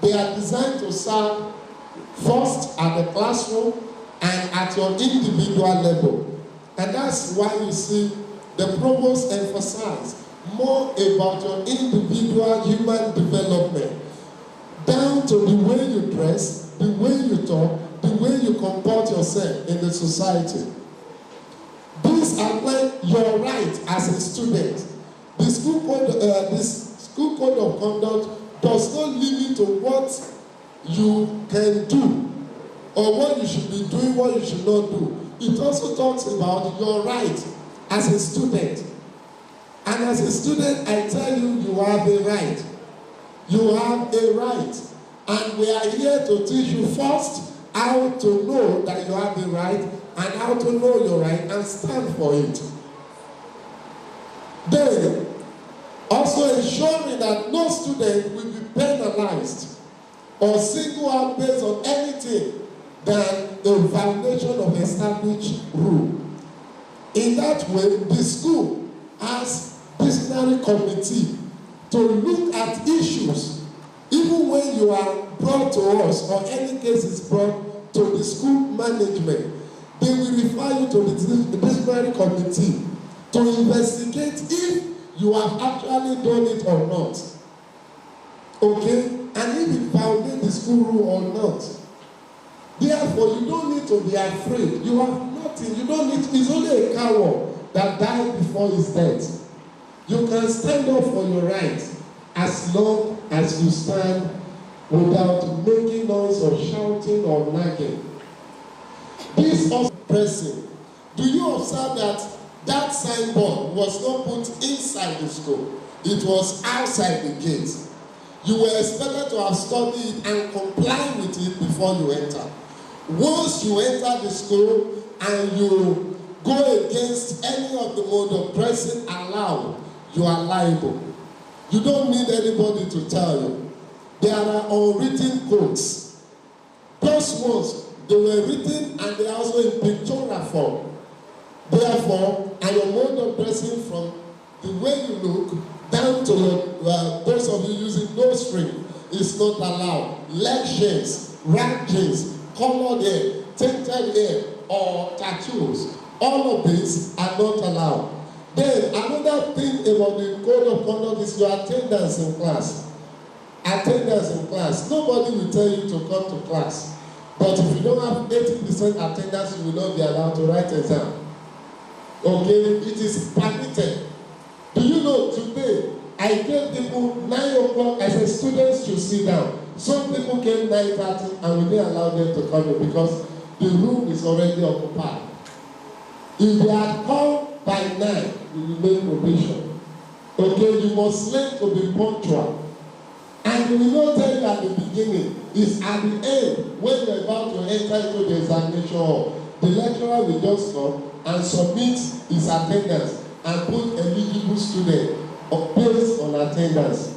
They are designed to serve first at the classroom and at your individual level. And that's why you see the provost emphasize more about your individual human development, down to the way you dress, the way you talk, the way you comport yourself in the society. These outline your right as a student. The school code of conduct does not limit to what you can do or what you should be doing, what you should not do. It also talks about your right as a student. And as a student, I tell you, you have a right. You have a right. And we are here to teach you first how to know that you have a right and how to know your right and stand for it. Then, also ensuring that no student will be penalized or singled out based on anything than a violation of established rule. In that way, the school has disciplinary committee to look at issues, even when you are brought to us or any case is brought to the school management. They will refer you to the disciplinary committee to investigate if you have actually done it or not. Okay? And if it violates the school rule or not. Therefore, you don't need to be afraid. You have nothing. You don't need. It's only a coward that died before his death. You can stand up for your right as long as you stand without making noise or shouting or nagging. This also pressing Do you observe that that signboard was not put inside the school? It was outside the gate. You were expected to have studied and comply with it before you enter. Once you enter the school and you go against any of the mode of dressing allowed, you are liable. You don't need anybody to tell you. There are unwritten codes. Those ones, they were written and they are also in pictorial form. Therefore, and your mode of dressing from the way you look down to those of you using nose ring is not allowed. Leg shapes, wrap jeans, colored hair, tinted hair, or tattoos. All of these are not allowed. Then another thing about the code of conduct is your attendance in class. Attendance in class. Nobody will tell you to come to class. But if you don't have 80% attendance, you will not be allowed to write exam. Okay, it is permitted. Do you know today, I gave people 9 o'clock, I said students should sit down. Some people came 9:30 and we didn't allow them to come in because the room is already occupied. If they had come by 9, you remain probation. Okay, you must learn to be punctual. And we will not tell you at the beginning, it's at the end when you're about to enter into the examination hall. The lecturer will just come and submit his attendance and put eligible student based on attendance.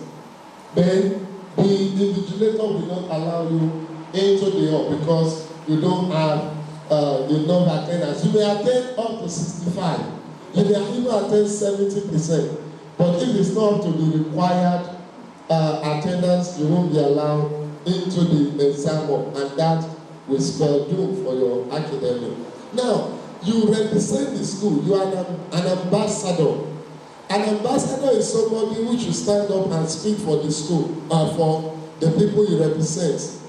Then the invigilator will not allow you into the hall because you don't have enough attendance. You may attend up to 65. You may even attend 70%. But if it's not up to the required attendance, you won't be allowed into the exam hall, and that will spell doom for your academic. Now, you represent the school. You are an ambassador. An ambassador is somebody who should stand up and speak for the school, for the people you represent.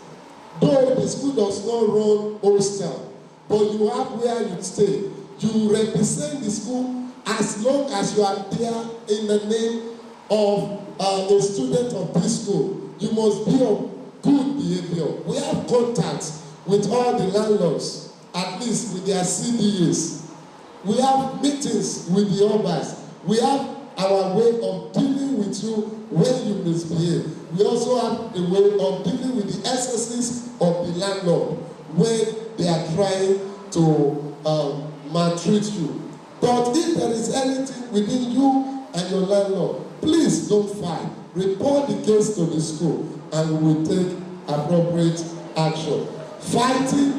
Though the school does not run hostel, but you have where you stay. You represent the school as long as you are there in the name of a student of this school. You must be of good behavior. We have contacts with all the landlords, at least with their CDAs. We have meetings with the others. We have our way of dealing with you when you misbehave. We also have a way of dealing with the excesses of the landlord when they are trying to maltreat you. But if there is anything within you and your landlord, please don't fight. Report the case to the school and we will take appropriate action. Fighting,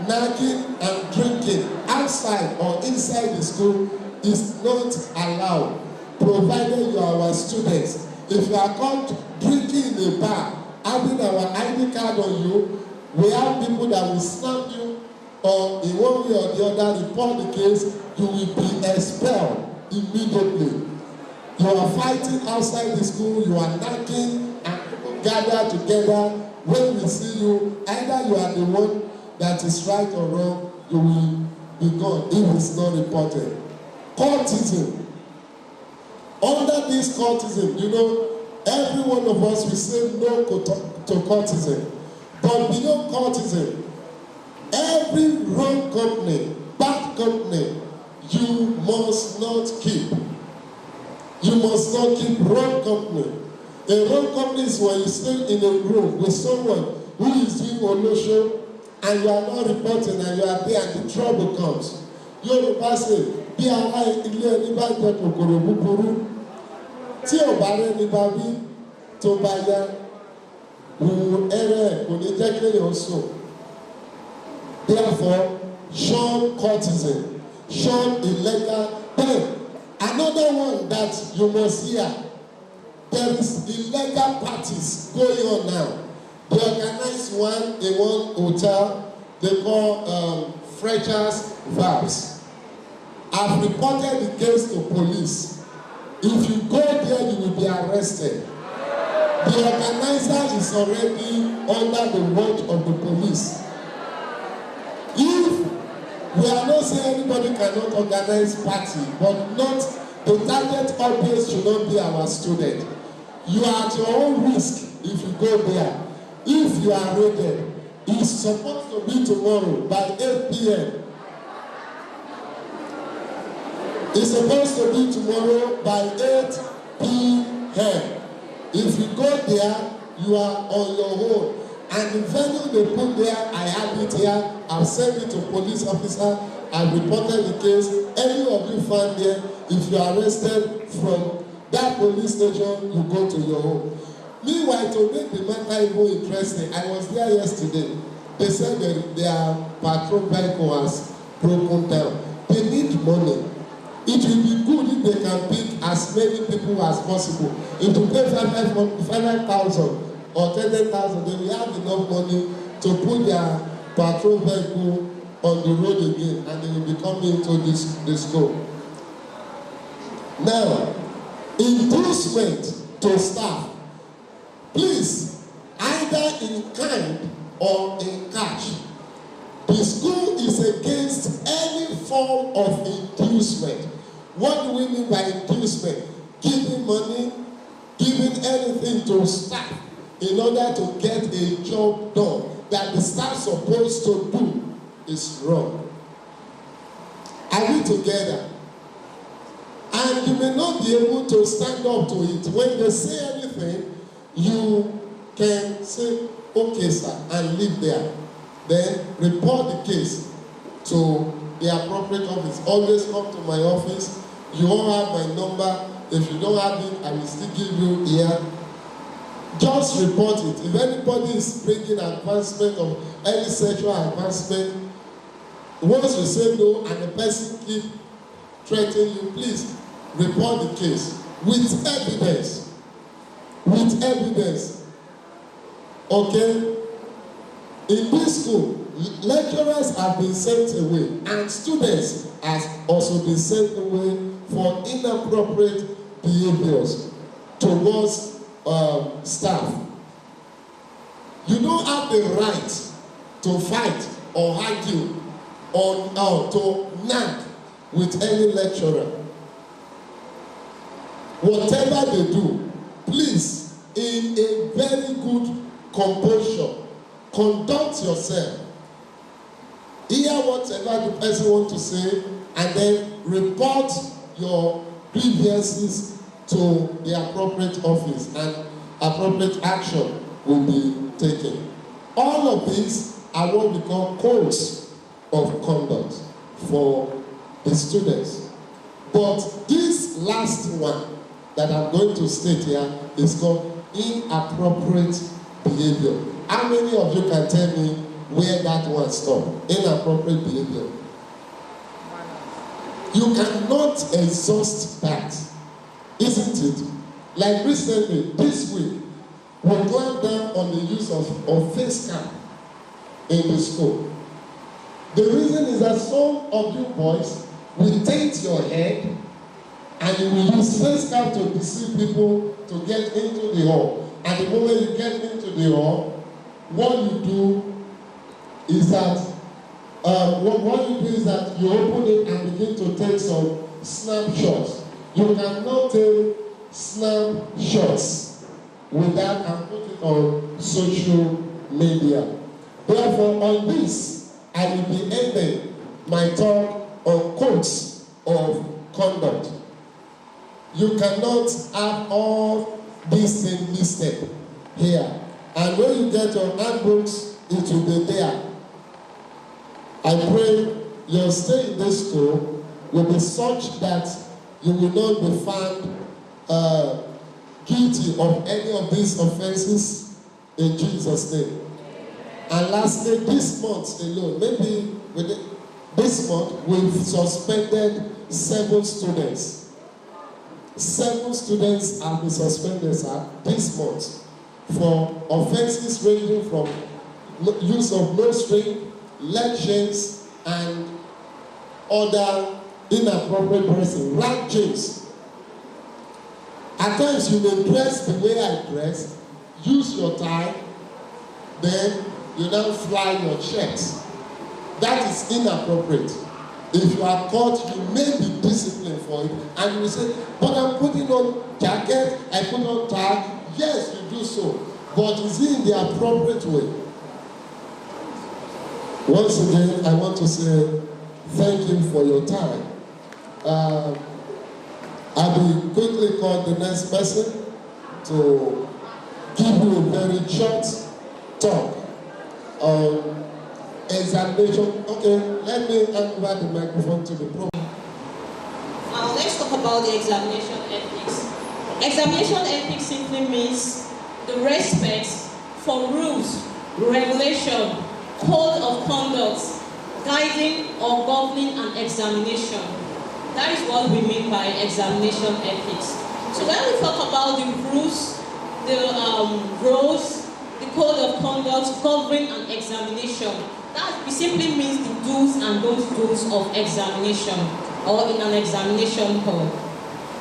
nagging, and drinking outside or inside the school is not allowed, provided you are our students. If you are caught drinking in a bar, having our ID card on you, we have people that will snap you or in one way or the other report the case, you will be expelled immediately. You are fighting outside the school, you are nagging and gather together. When we see you, either you are the one that is right or wrong, you will be gone if it's not reported. Courtism. Under this courtism, you know, every one of us will say no to courtism. But beyond courtism, every wrong company, bad company, you must not keep. You must not keep wrong company. A wrong company is when you stay in a room with someone who is doing olosho and you are not reporting and you are there and the trouble comes. Yorùbá say, bí ara ilé ẹni bá jẹ kòkòrò búburú, tí ò bá rẹ́ni bá wí tó bá yá, òun ẹrẹ́ kò ní jẹ́ kéèyàn sùn. Therefore, shun courtesan, shun illegal. Then, another one that you must hear, there is illegal parties going on now. They organize one in one hotel, they call Freshers Vibes. I've reported the case to police. If you go there, you will be arrested. The organizer is already under the watch of the police. If we are not saying anybody cannot organize party, but not the target audience should not be our student. You are at your own risk if you go there. If you are raided, it's supposed to be tomorrow by 8 p.m. It's supposed to be tomorrow by 8 p.m. If you go there, you are on your own. And the venue they put there, I have it here. I've sent it to police officer. I've reported the case. Any of you found there, if you are arrested from that police station, you go to your home. Meanwhile, to make the matter even interesting, I was there yesterday. They said that their patrol vehicle has broken down. They need money. It will be good if they can pick as many people as possible. If you pay 5,000 or 10,000, they will have enough money to put their patrol vehicle on the road again, and they will be coming to this school. Now, inducement to staff. Please, either in kind or in cash. The school is against any form of inducement. What do we mean by inducement? Giving money, giving anything to staff in order to get a job done that the staff is supposed to do is wrong. Are we together? And you may not be able to stand up to it. When they say anything, you can say, okay, sir, and leave there. Then report the case to the appropriate office. Always come to my office. You all have my number. If you don't have it, I will still give you here. Just report it. If anybody is bringing advancement of any sexual advancement, once you say no and the person keep threatening you, please report the case with evidence. With evidence. Okay? In this school, lecturers have been sent away and students have also been sent away for inappropriate behaviors towards staff. You don't have the right to fight or argue or to nag with any lecturer. Whatever they do, please, in a very good composure, conduct yourself. Hear whatever the person wants to say, and then report your grievances to the appropriate office, and appropriate action will be taken. All of these are what we call codes of conduct for the students. But this last one that I'm going to state here is called inappropriate behavior. How many of you can tell me where that one stops? Inappropriate behavior. You cannot exhaust that, isn't it? Like recently, this week, we clamped down on the use of face cap in the school. The reason is that some of you boys will taint your head and you will use face cap to deceive people to get into the hall. And the moment you get into the hall, what you do is that you open it and begin to take some snapshots. You cannot take snapshots without and put it on social media. Therefore, on this, I will be ending my talk on codes of conduct. You cannot have all these things listed here. And when you get your handbooks, it will be there. I pray your stay in this school will be such that you will not be found guilty of any of these offenses in Jesus' name. And lastly, this month alone, maybe this month, we've suspended 7 students. 7 students have been suspended, sir, this month for offenses ranging from use of no string, leg chains, and other inappropriate dressing, rag chains. At times you may dress the way I dress, use your tie, then you now fly your chest. That is inappropriate. If you are caught, you may be disciplined for it, and you will say, but I'm putting on jacket, I put on tie. Yes, you do so, but is it in the appropriate way? Once again, I want to say thank you for your time. I will quickly call the next person to give you a very short talk on examination. Okay, let me hand over the microphone to the prof. Now let's talk about the examination ethics. Examination ethics simply means the respect for rules, regulation, code of conduct, guiding or governing an examination. That is what we mean by examination ethics. So when we talk about the rules, the roles, the code of conduct governing an examination, that simply means the do's and those don'ts of examination or in an examination hall.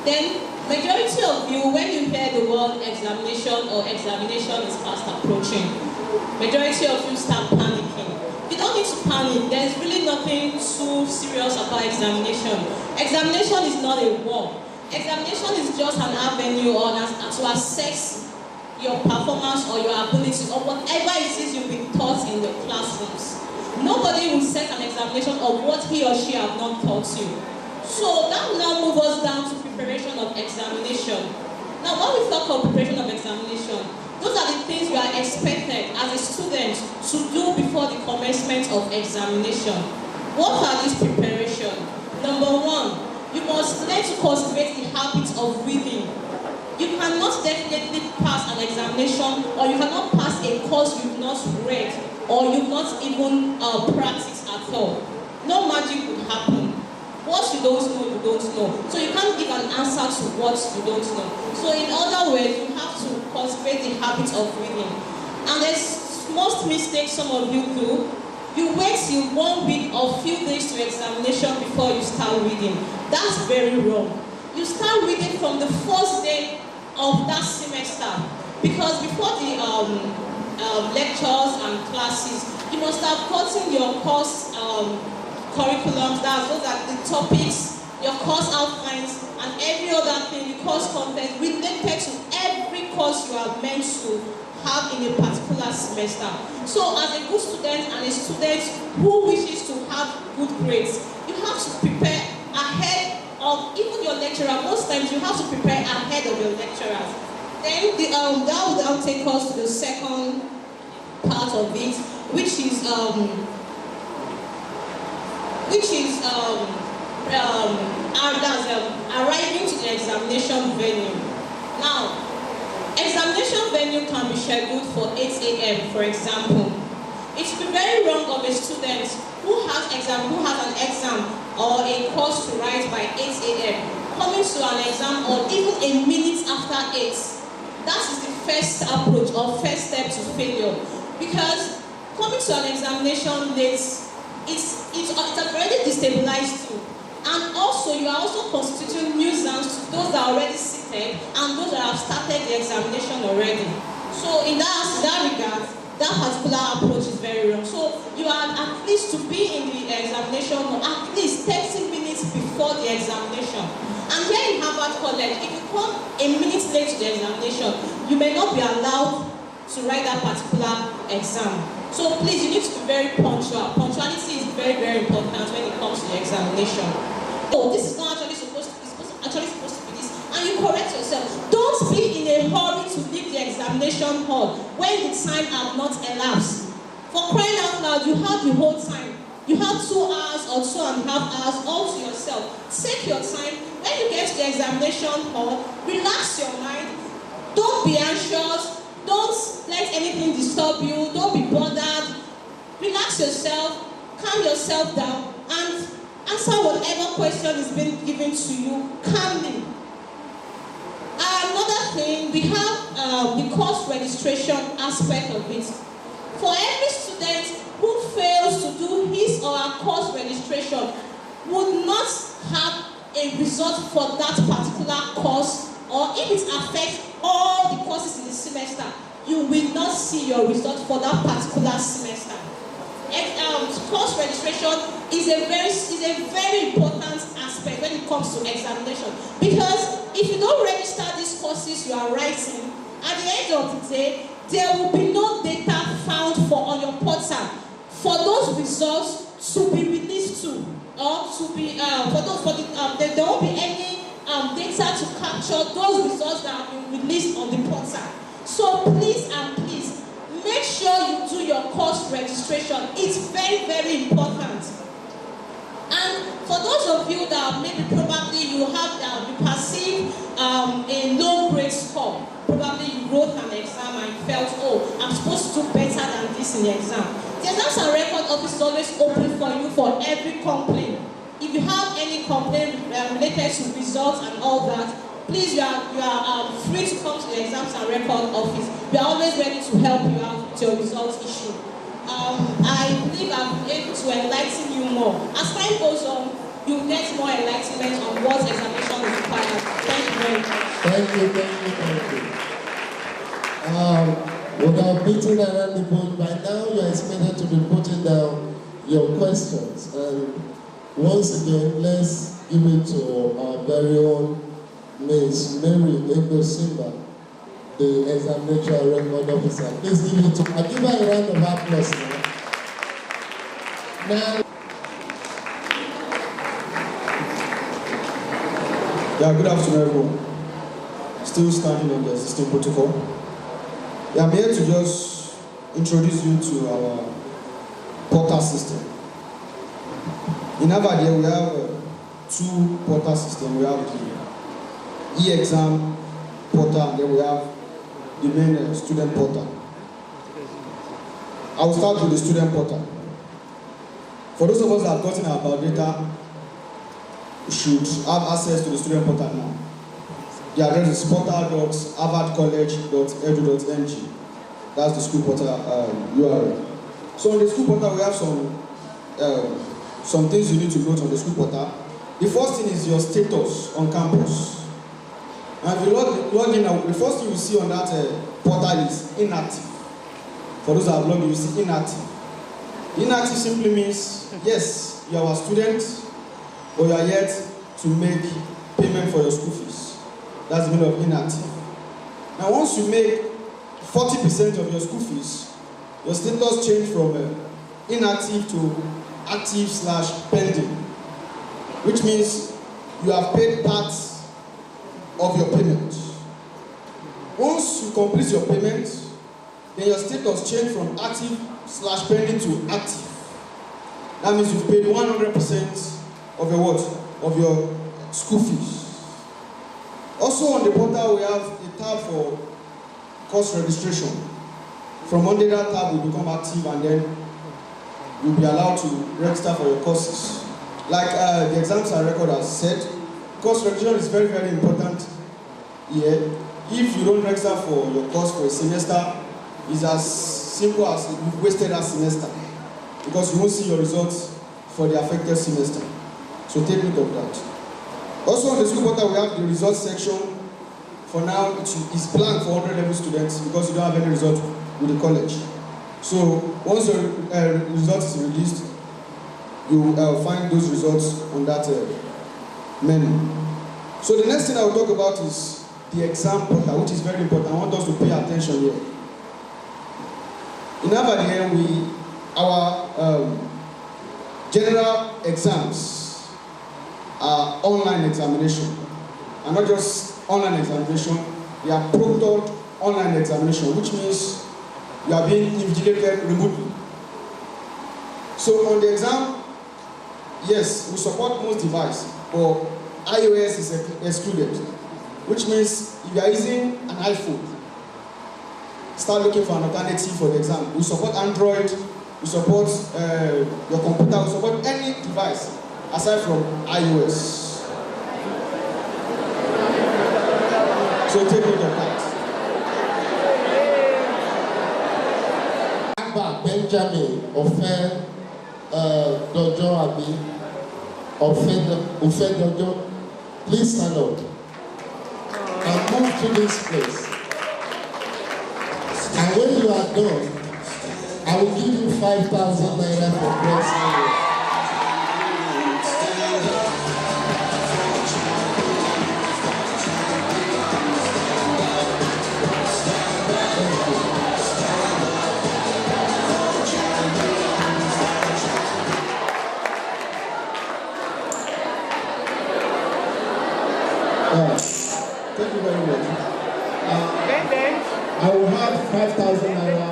Then, majority of you, when you hear the word examination or examination is fast approaching, majority of you start panicking. You don't need to panic. There's really nothing too serious about examination. Examination is not a war. Examination is just an avenue to assess your performance or your abilities or whatever it is you've been taught in the classrooms. Nobody will set an examination of what he or she have not taught you. So that will now move us down to preparation of examination. Now when we talk of preparation of examination, those are the things you are expected as a student to do before the commencement of examination. What are these preparations? Number one, you must learn to cultivate the habit of reading. You cannot definitely pass an examination or you cannot pass a course you've not read or you've not even practiced at all. No magic would happen. What you don't know, you don't know. So you can't give an answer to what you don't know. So in other words, you have to cultivate the habit of reading. And there's most mistakes some of you do. You wait till 1 week or few days to examination before you start reading. That's very wrong. You start reading from the first day of that semester. Because before the lectures and classes, you must have gotten your course curriculums, those are the topics, your course outlines, and every other thing, the course content related to every course you are meant to have in a particular semester. So as a good student and a student who wishes to have good grades, you have to prepare ahead of even your lecturer. Most times you have to prepare ahead of your lecturers. Then that will now take us to the second part of it, which is arriving to the examination venue. Now, examination venue can be scheduled for 8 a.m. for example. It would be very wrong of a student who has an exam or a course to write by 8 a.m. coming to an exam or even a minute after 8. That is the first approach or first step to failure. Because coming to an examination late, it's already destabilized you. And also, you are also constituting nuisance to those that are already seated and those that have started the examination already. So in that regard, that particular approach is very wrong. So you are at least to be in the examination at least 30 minutes before the examination. And here in Harvard College, if you come a minute late to the examination, you may not be allowed to write that particular exam. So please, you need to be very punctual. Punctuality is very, very important when it comes to the examination. Oh, this is not actually supposed to be, this. And you correct yourself. Don't be in a hurry to leave the examination hall when the time has not elapsed. For crying out loud, you have the whole time. You have 2 hours or 2.5 hours all to yourself. Take your time. When you get to the examination hall, relax your mind. Don't be anxious. Don't let anything disturb you. Don't be bothered. Relax yourself, calm yourself down, and answer whatever question is being given to you calmly. Another thing, we have the course registration aspect of it. For every student who fails to do his or her course registration would not have a result for that particular course, or if it affects all the courses in the semester, you will not see your result for that particular semester. Course registration is a very important aspect when it comes to examination, because if you don't register these courses you are writing, at the end of the day, there will be no data found for on your portal for those results to be released to, or to be there won't be any data to capture those results that have been released on the portal. So please and please make sure you do your course registration. It's very, very important. And for those of you that maybe probably you perceive a low grade score, probably you wrote an exam and felt, oh, I'm supposed to do better than this in the exam. The Exams and Record Office is always open for you for every complaint. If you have any complaint related to results and all that, please, you are free to come to the Exams and Record Office. We are always ready to help you out with your results issue. I believe I've been able to enlighten you more. As time goes on, you get more enlightenment on what examination is required. Thank you very much. Thank you. Without beating around the bush, by now you are expected to be putting down your questions. And once again, let's give it to our very own Ms. Mary Ego Simba, the Examination Record Officer. Please give it to her. Give her a round of applause now. Yeah, good afternoon, everyone. Still standing on the existing protocol. Yeah, I'm here to just introduce you to our portal system. In Harvard here, we have two portal systems. We have the e-exam portal, and then we have the main student portal. I will start with the student portal. For those of us that have gotten our biodata, we should have access to the student portal now. The address is portal.harvardcollege.edu.ng. That's the school portal URL. So on the school portal, we have some things you need to note on the school portal. The first thing is your status on campus. And if you log in, the first thing you see on that portal is inactive. For those that have logged in, you see inactive. Inactive simply means, yes, you are a student, but you are yet to make payment for your school fees. That's the meaning of inactive. Now, once you make 40% of your school fees, your status change from inactive to active/pending, which means you have paid part of your payment. Once you complete your payment, then your status change from active/pending to active. That means you've paid 100% of your what? Of your school fees. Also on the portal, we have a tab for course registration. From under that tab, you become active, and then you'll be allowed to register for your courses. Like the Exams and Record has said, course registration is very, very important here. If you don't register for your course for a semester, it's as simple as you've wasted that semester, because you won't see your results for the affected semester. So take note of that. Also on the school portal, we have the results section. For now, it's planned for 100 level students because you don't have any result with the college. So once your result is released, you find those results on that menu. So the next thing I will talk about is the exam portal, which is very important. I want us to pay attention here. In Harvard here, our general exams are online examination, and not just online examination, they are proctored online examination, which means you are being invigilated remotely. So on the exam, yes, we support most devices, but iOS is excluded, which means if you are using an iPhone, start looking for an alternative for the exam. We support Android, we support your computer, we support any device aside from iOS. So take note of that. Benjamin Ofe Dojo Abi Ofe Dojo, please stand up and move to this place. And when you are done, I will give you 5,000 naira for pressing. I will have 5,000 naira.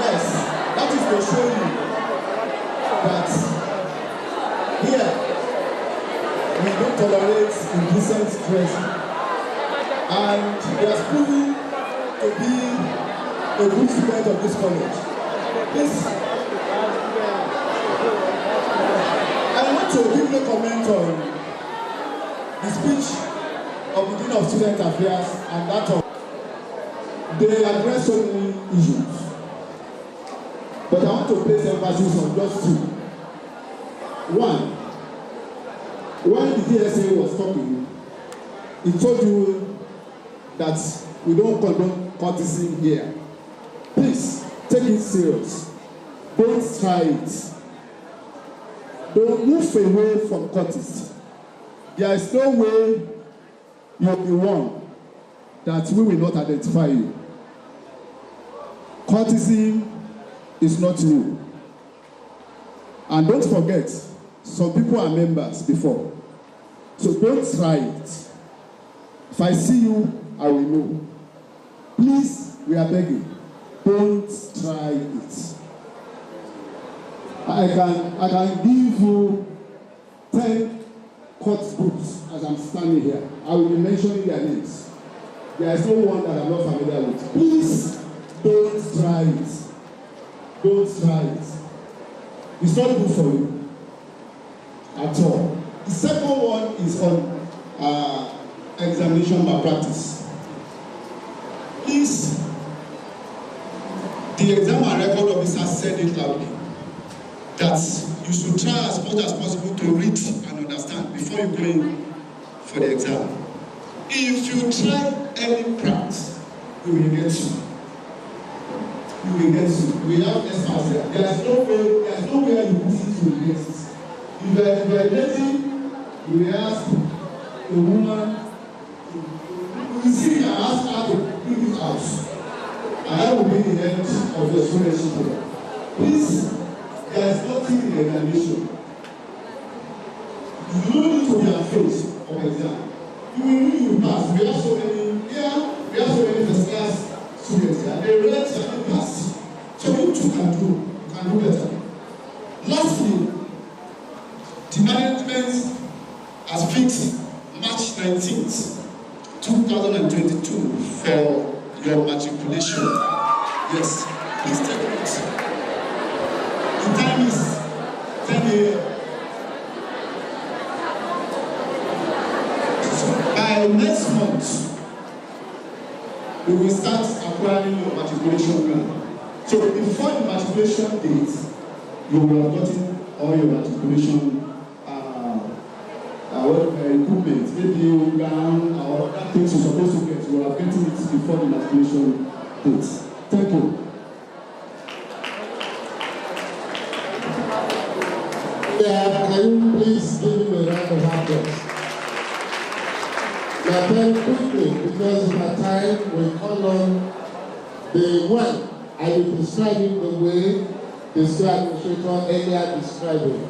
Yes, that is to show you that here we don't tolerate indecent dressing, and they are proven to be a good student of this college. Please, I want to give you a comment on the speech of the Dean of Student Affairs and that of they address so many issues. But I want to place emphasis on just two. One, when the DSA was talking, he told you that we don't condone courtesy here. Please, take it serious. Don't try it. Don't move away from courtesy. There is no way you'll be one that we will not identify you. Courtesy is not new. And don't forget, some people are members before. So don't try it. If I see you, I will know. Please, we are begging. Don't try it. I can give you 10 court books as I'm standing here. I will be mentioning their names. There is no one that I'm not familiar with. Please, don't try it. Don't try it. It's not good for you at all. The second one is on examination malpractice. Please, the exam and record officer said it loudly that you should try as much as possible to read and understand before you go in for the exam. If you try any practice, you will get you. You will get you. We have experts there. There is no way you put it to the next. If you are lazy, you will ask a woman. You see, you ask her to bring it out. And that will be the end of your scholarship. Please, there is nothing in the examination. You don't need to be afraid of exam. You will know you pass. We have so many first class students here. They read and they pass. So you too can do better. Lastly, the management has fixed March 19th, 2022 for your matriculation. Yes, please take note. The time is 10 a.m. By next month, we will start acquiring your matriculation plan. So before the matriculation date, you will have gotten all your matriculation equipment, maybe gown or other things you're supposed to get. You will have gotten it before the matriculation date. Thank you. Yeah, can you please give him a round of applause? Now then quickly, because of our time, we call on the one. I will describe it the way the school administrator earlier described it.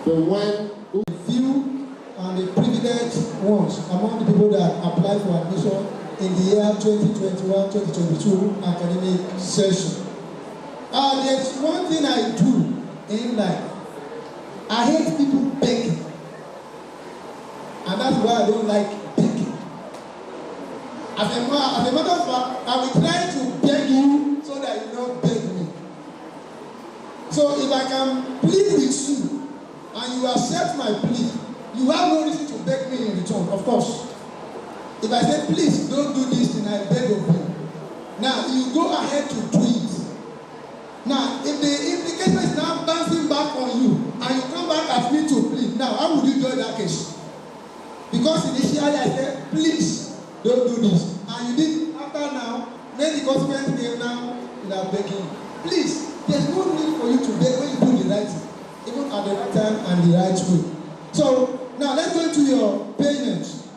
The one who few and the privileged ones among the people that applied for admission in the year 2021-2022 academic session. There's one thing I do in life. I hate people begging. And that's why I don't like begging. As a matter of fact, I will try to beg you so that you don't beg me. So if I can plead with you and you accept my plea, you have no reason to beg me in return, of course. If I say, please don't do this thing, I beg of you. Now, you go ahead to do it. Now, if the implication is now bouncing back on you and you come back as me to plead, now, how would you join that case? Because initially I said, please don't do this. And you did, after now, when the consequence came now, you are begging. Please, there's no need for you to beg when you do the right thing, even at the right time and the right way. So, now let's go into your payments.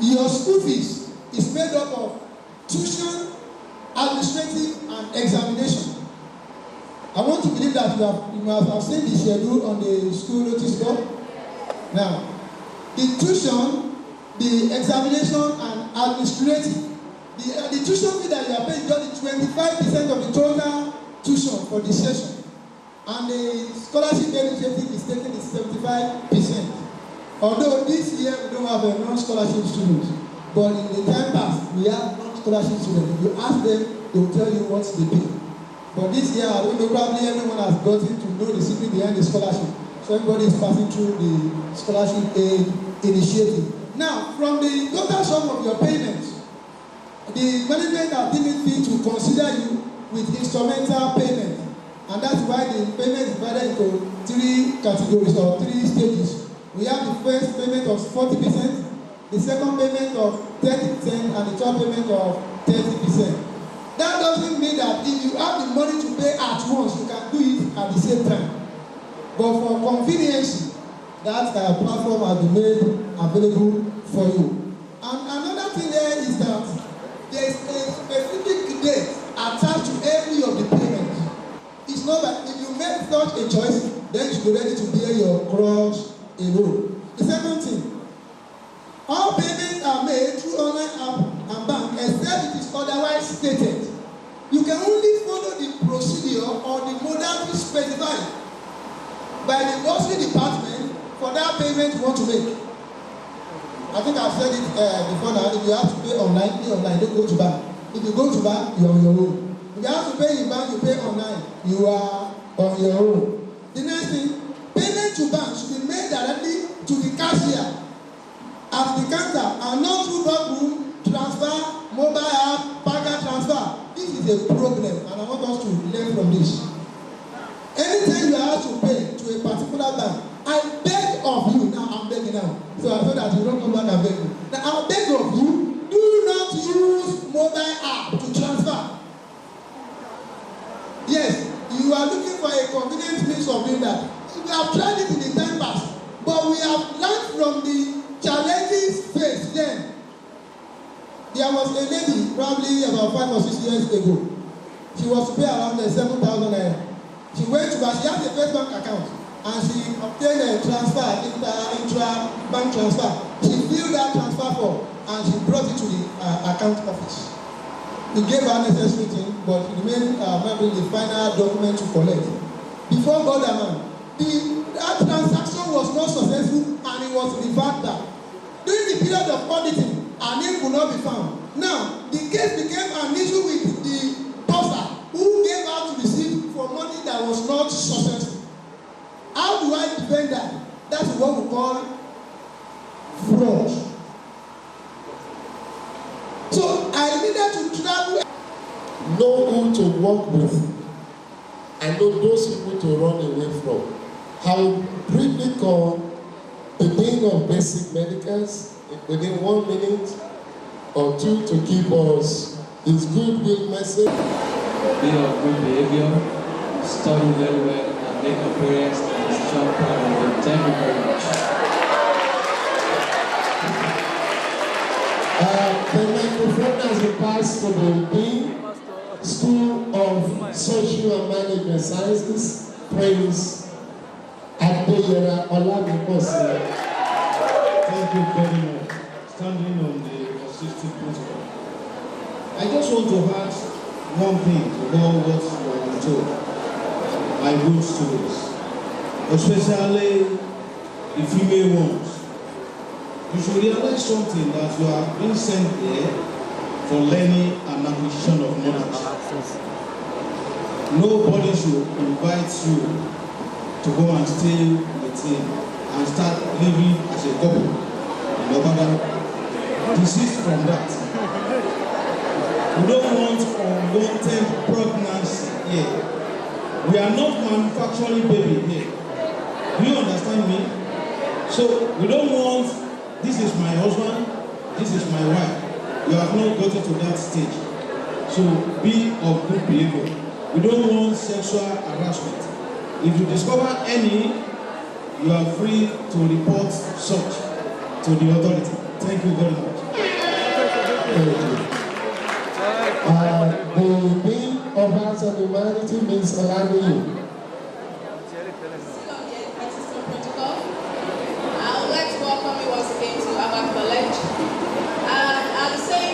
Your school fees is made up of tuition administrative and examination. I want to believe that you must have seen the schedule on the school notice board. Now, the tuition, the examination and administrative, the tuition fee that you are paying is just 25% of the total tuition for the session. And the scholarship initiative is taking 75%. Although this year we don't have a non-scholarship students, but in the time past we have non-scholarship students. If you ask them, they will tell you what they pay. But this year, I don't know, probably everyone has gotten to know the secret behind the scholarship. So everybody is passing through the scholarship aid initiative. Now, from the total sum of your payments, the management has deemed fit to consider you with instrumental payment. And that's why the payment is divided into 3 categories or 3 stages. We have the first payment of 40%, the second payment of 30%, and the third payment of 30%. That doesn't mean that if you have the money to pay at once, you can do it at the same time. But for convenience, that platform has been made available for you. And another thing there is that there is a specific date attached to every of the payments. It's not that if you make such a choice, then you should be ready to bear your cross alone. The second thing, all payments are made through online app and bank except it is otherwise stated. You can only follow the procedure or the modality specified by the bursary department for that payment you want to make. I think I've said it before now. If you have to pay online, don't go to bank. If you go to bank, you are on your own. If you have to pay in bank, you pay online, you are on your own. The next thing, payment to bank should be made directly to the cashier at the counter and not through bank room, transfer, mobile app, packet transfer. This is a problem, and I want us to learn from this. Anytime you are asked to pay to a particular bank, I beg of you, now I'm begging now, so that you don't come back and beg me. Now I beg of you, do not use mobile app to transfer. Yes, you are looking for a convenient means of doing that. We have tried it in the time past, but we have learned from the challenges faced then. There was a lady, probably about 5 or 6 years ago. She was to pay around 7,000 naira. She went to her, she had a first bank account, and she obtained a transfer, intra-bank transfer. She filled that transfer form, and she brought it to the account office. We gave her necessary thing, but it remained maybe the final document to collect. Before God and man, that transaction was not successful, and it was reverted back. During the period of auditing, her name could not be found. Now, the case became an issue with the bursar who gave out to receipt for money that was not successful. How do I defend that? That's what we call fraud. So I needed to travel. Know who to work with. I know those people to run away from. I will briefly call the Dean of Basic Medicals within 1 minute or 2 to give us his goodwill message. Be of good behavior, study very well, and make your parents and strong proud of them. Thank you very much. The microphone has been passed to the Dean, School of Social and Management Sciences, Prince Adeyera Olabikosi. Thank you very much. Standing on the consistent principle. I just want to add one thing about what you have been told by good students, especially the female ones. You should realize something, that you are being sent there for learning and acquisition of knowledge. Nobody should invite you to go and stay with him and start living as a couple. In order to desist from that. We don't want unwanted pregnancy here. We are not manufacturing baby here. Do you understand me? So we don't want, this is my husband, this is my wife. You have not gotten to that stage. So be of good behavior. We don't want sexual harassment. If you discover any, you are free to report such to the authority. Thank you very much. Thank you. The Dean of Arts and Humanity, Ms. Olaniyi. I would like to welcome you once again to our college. And I'm saying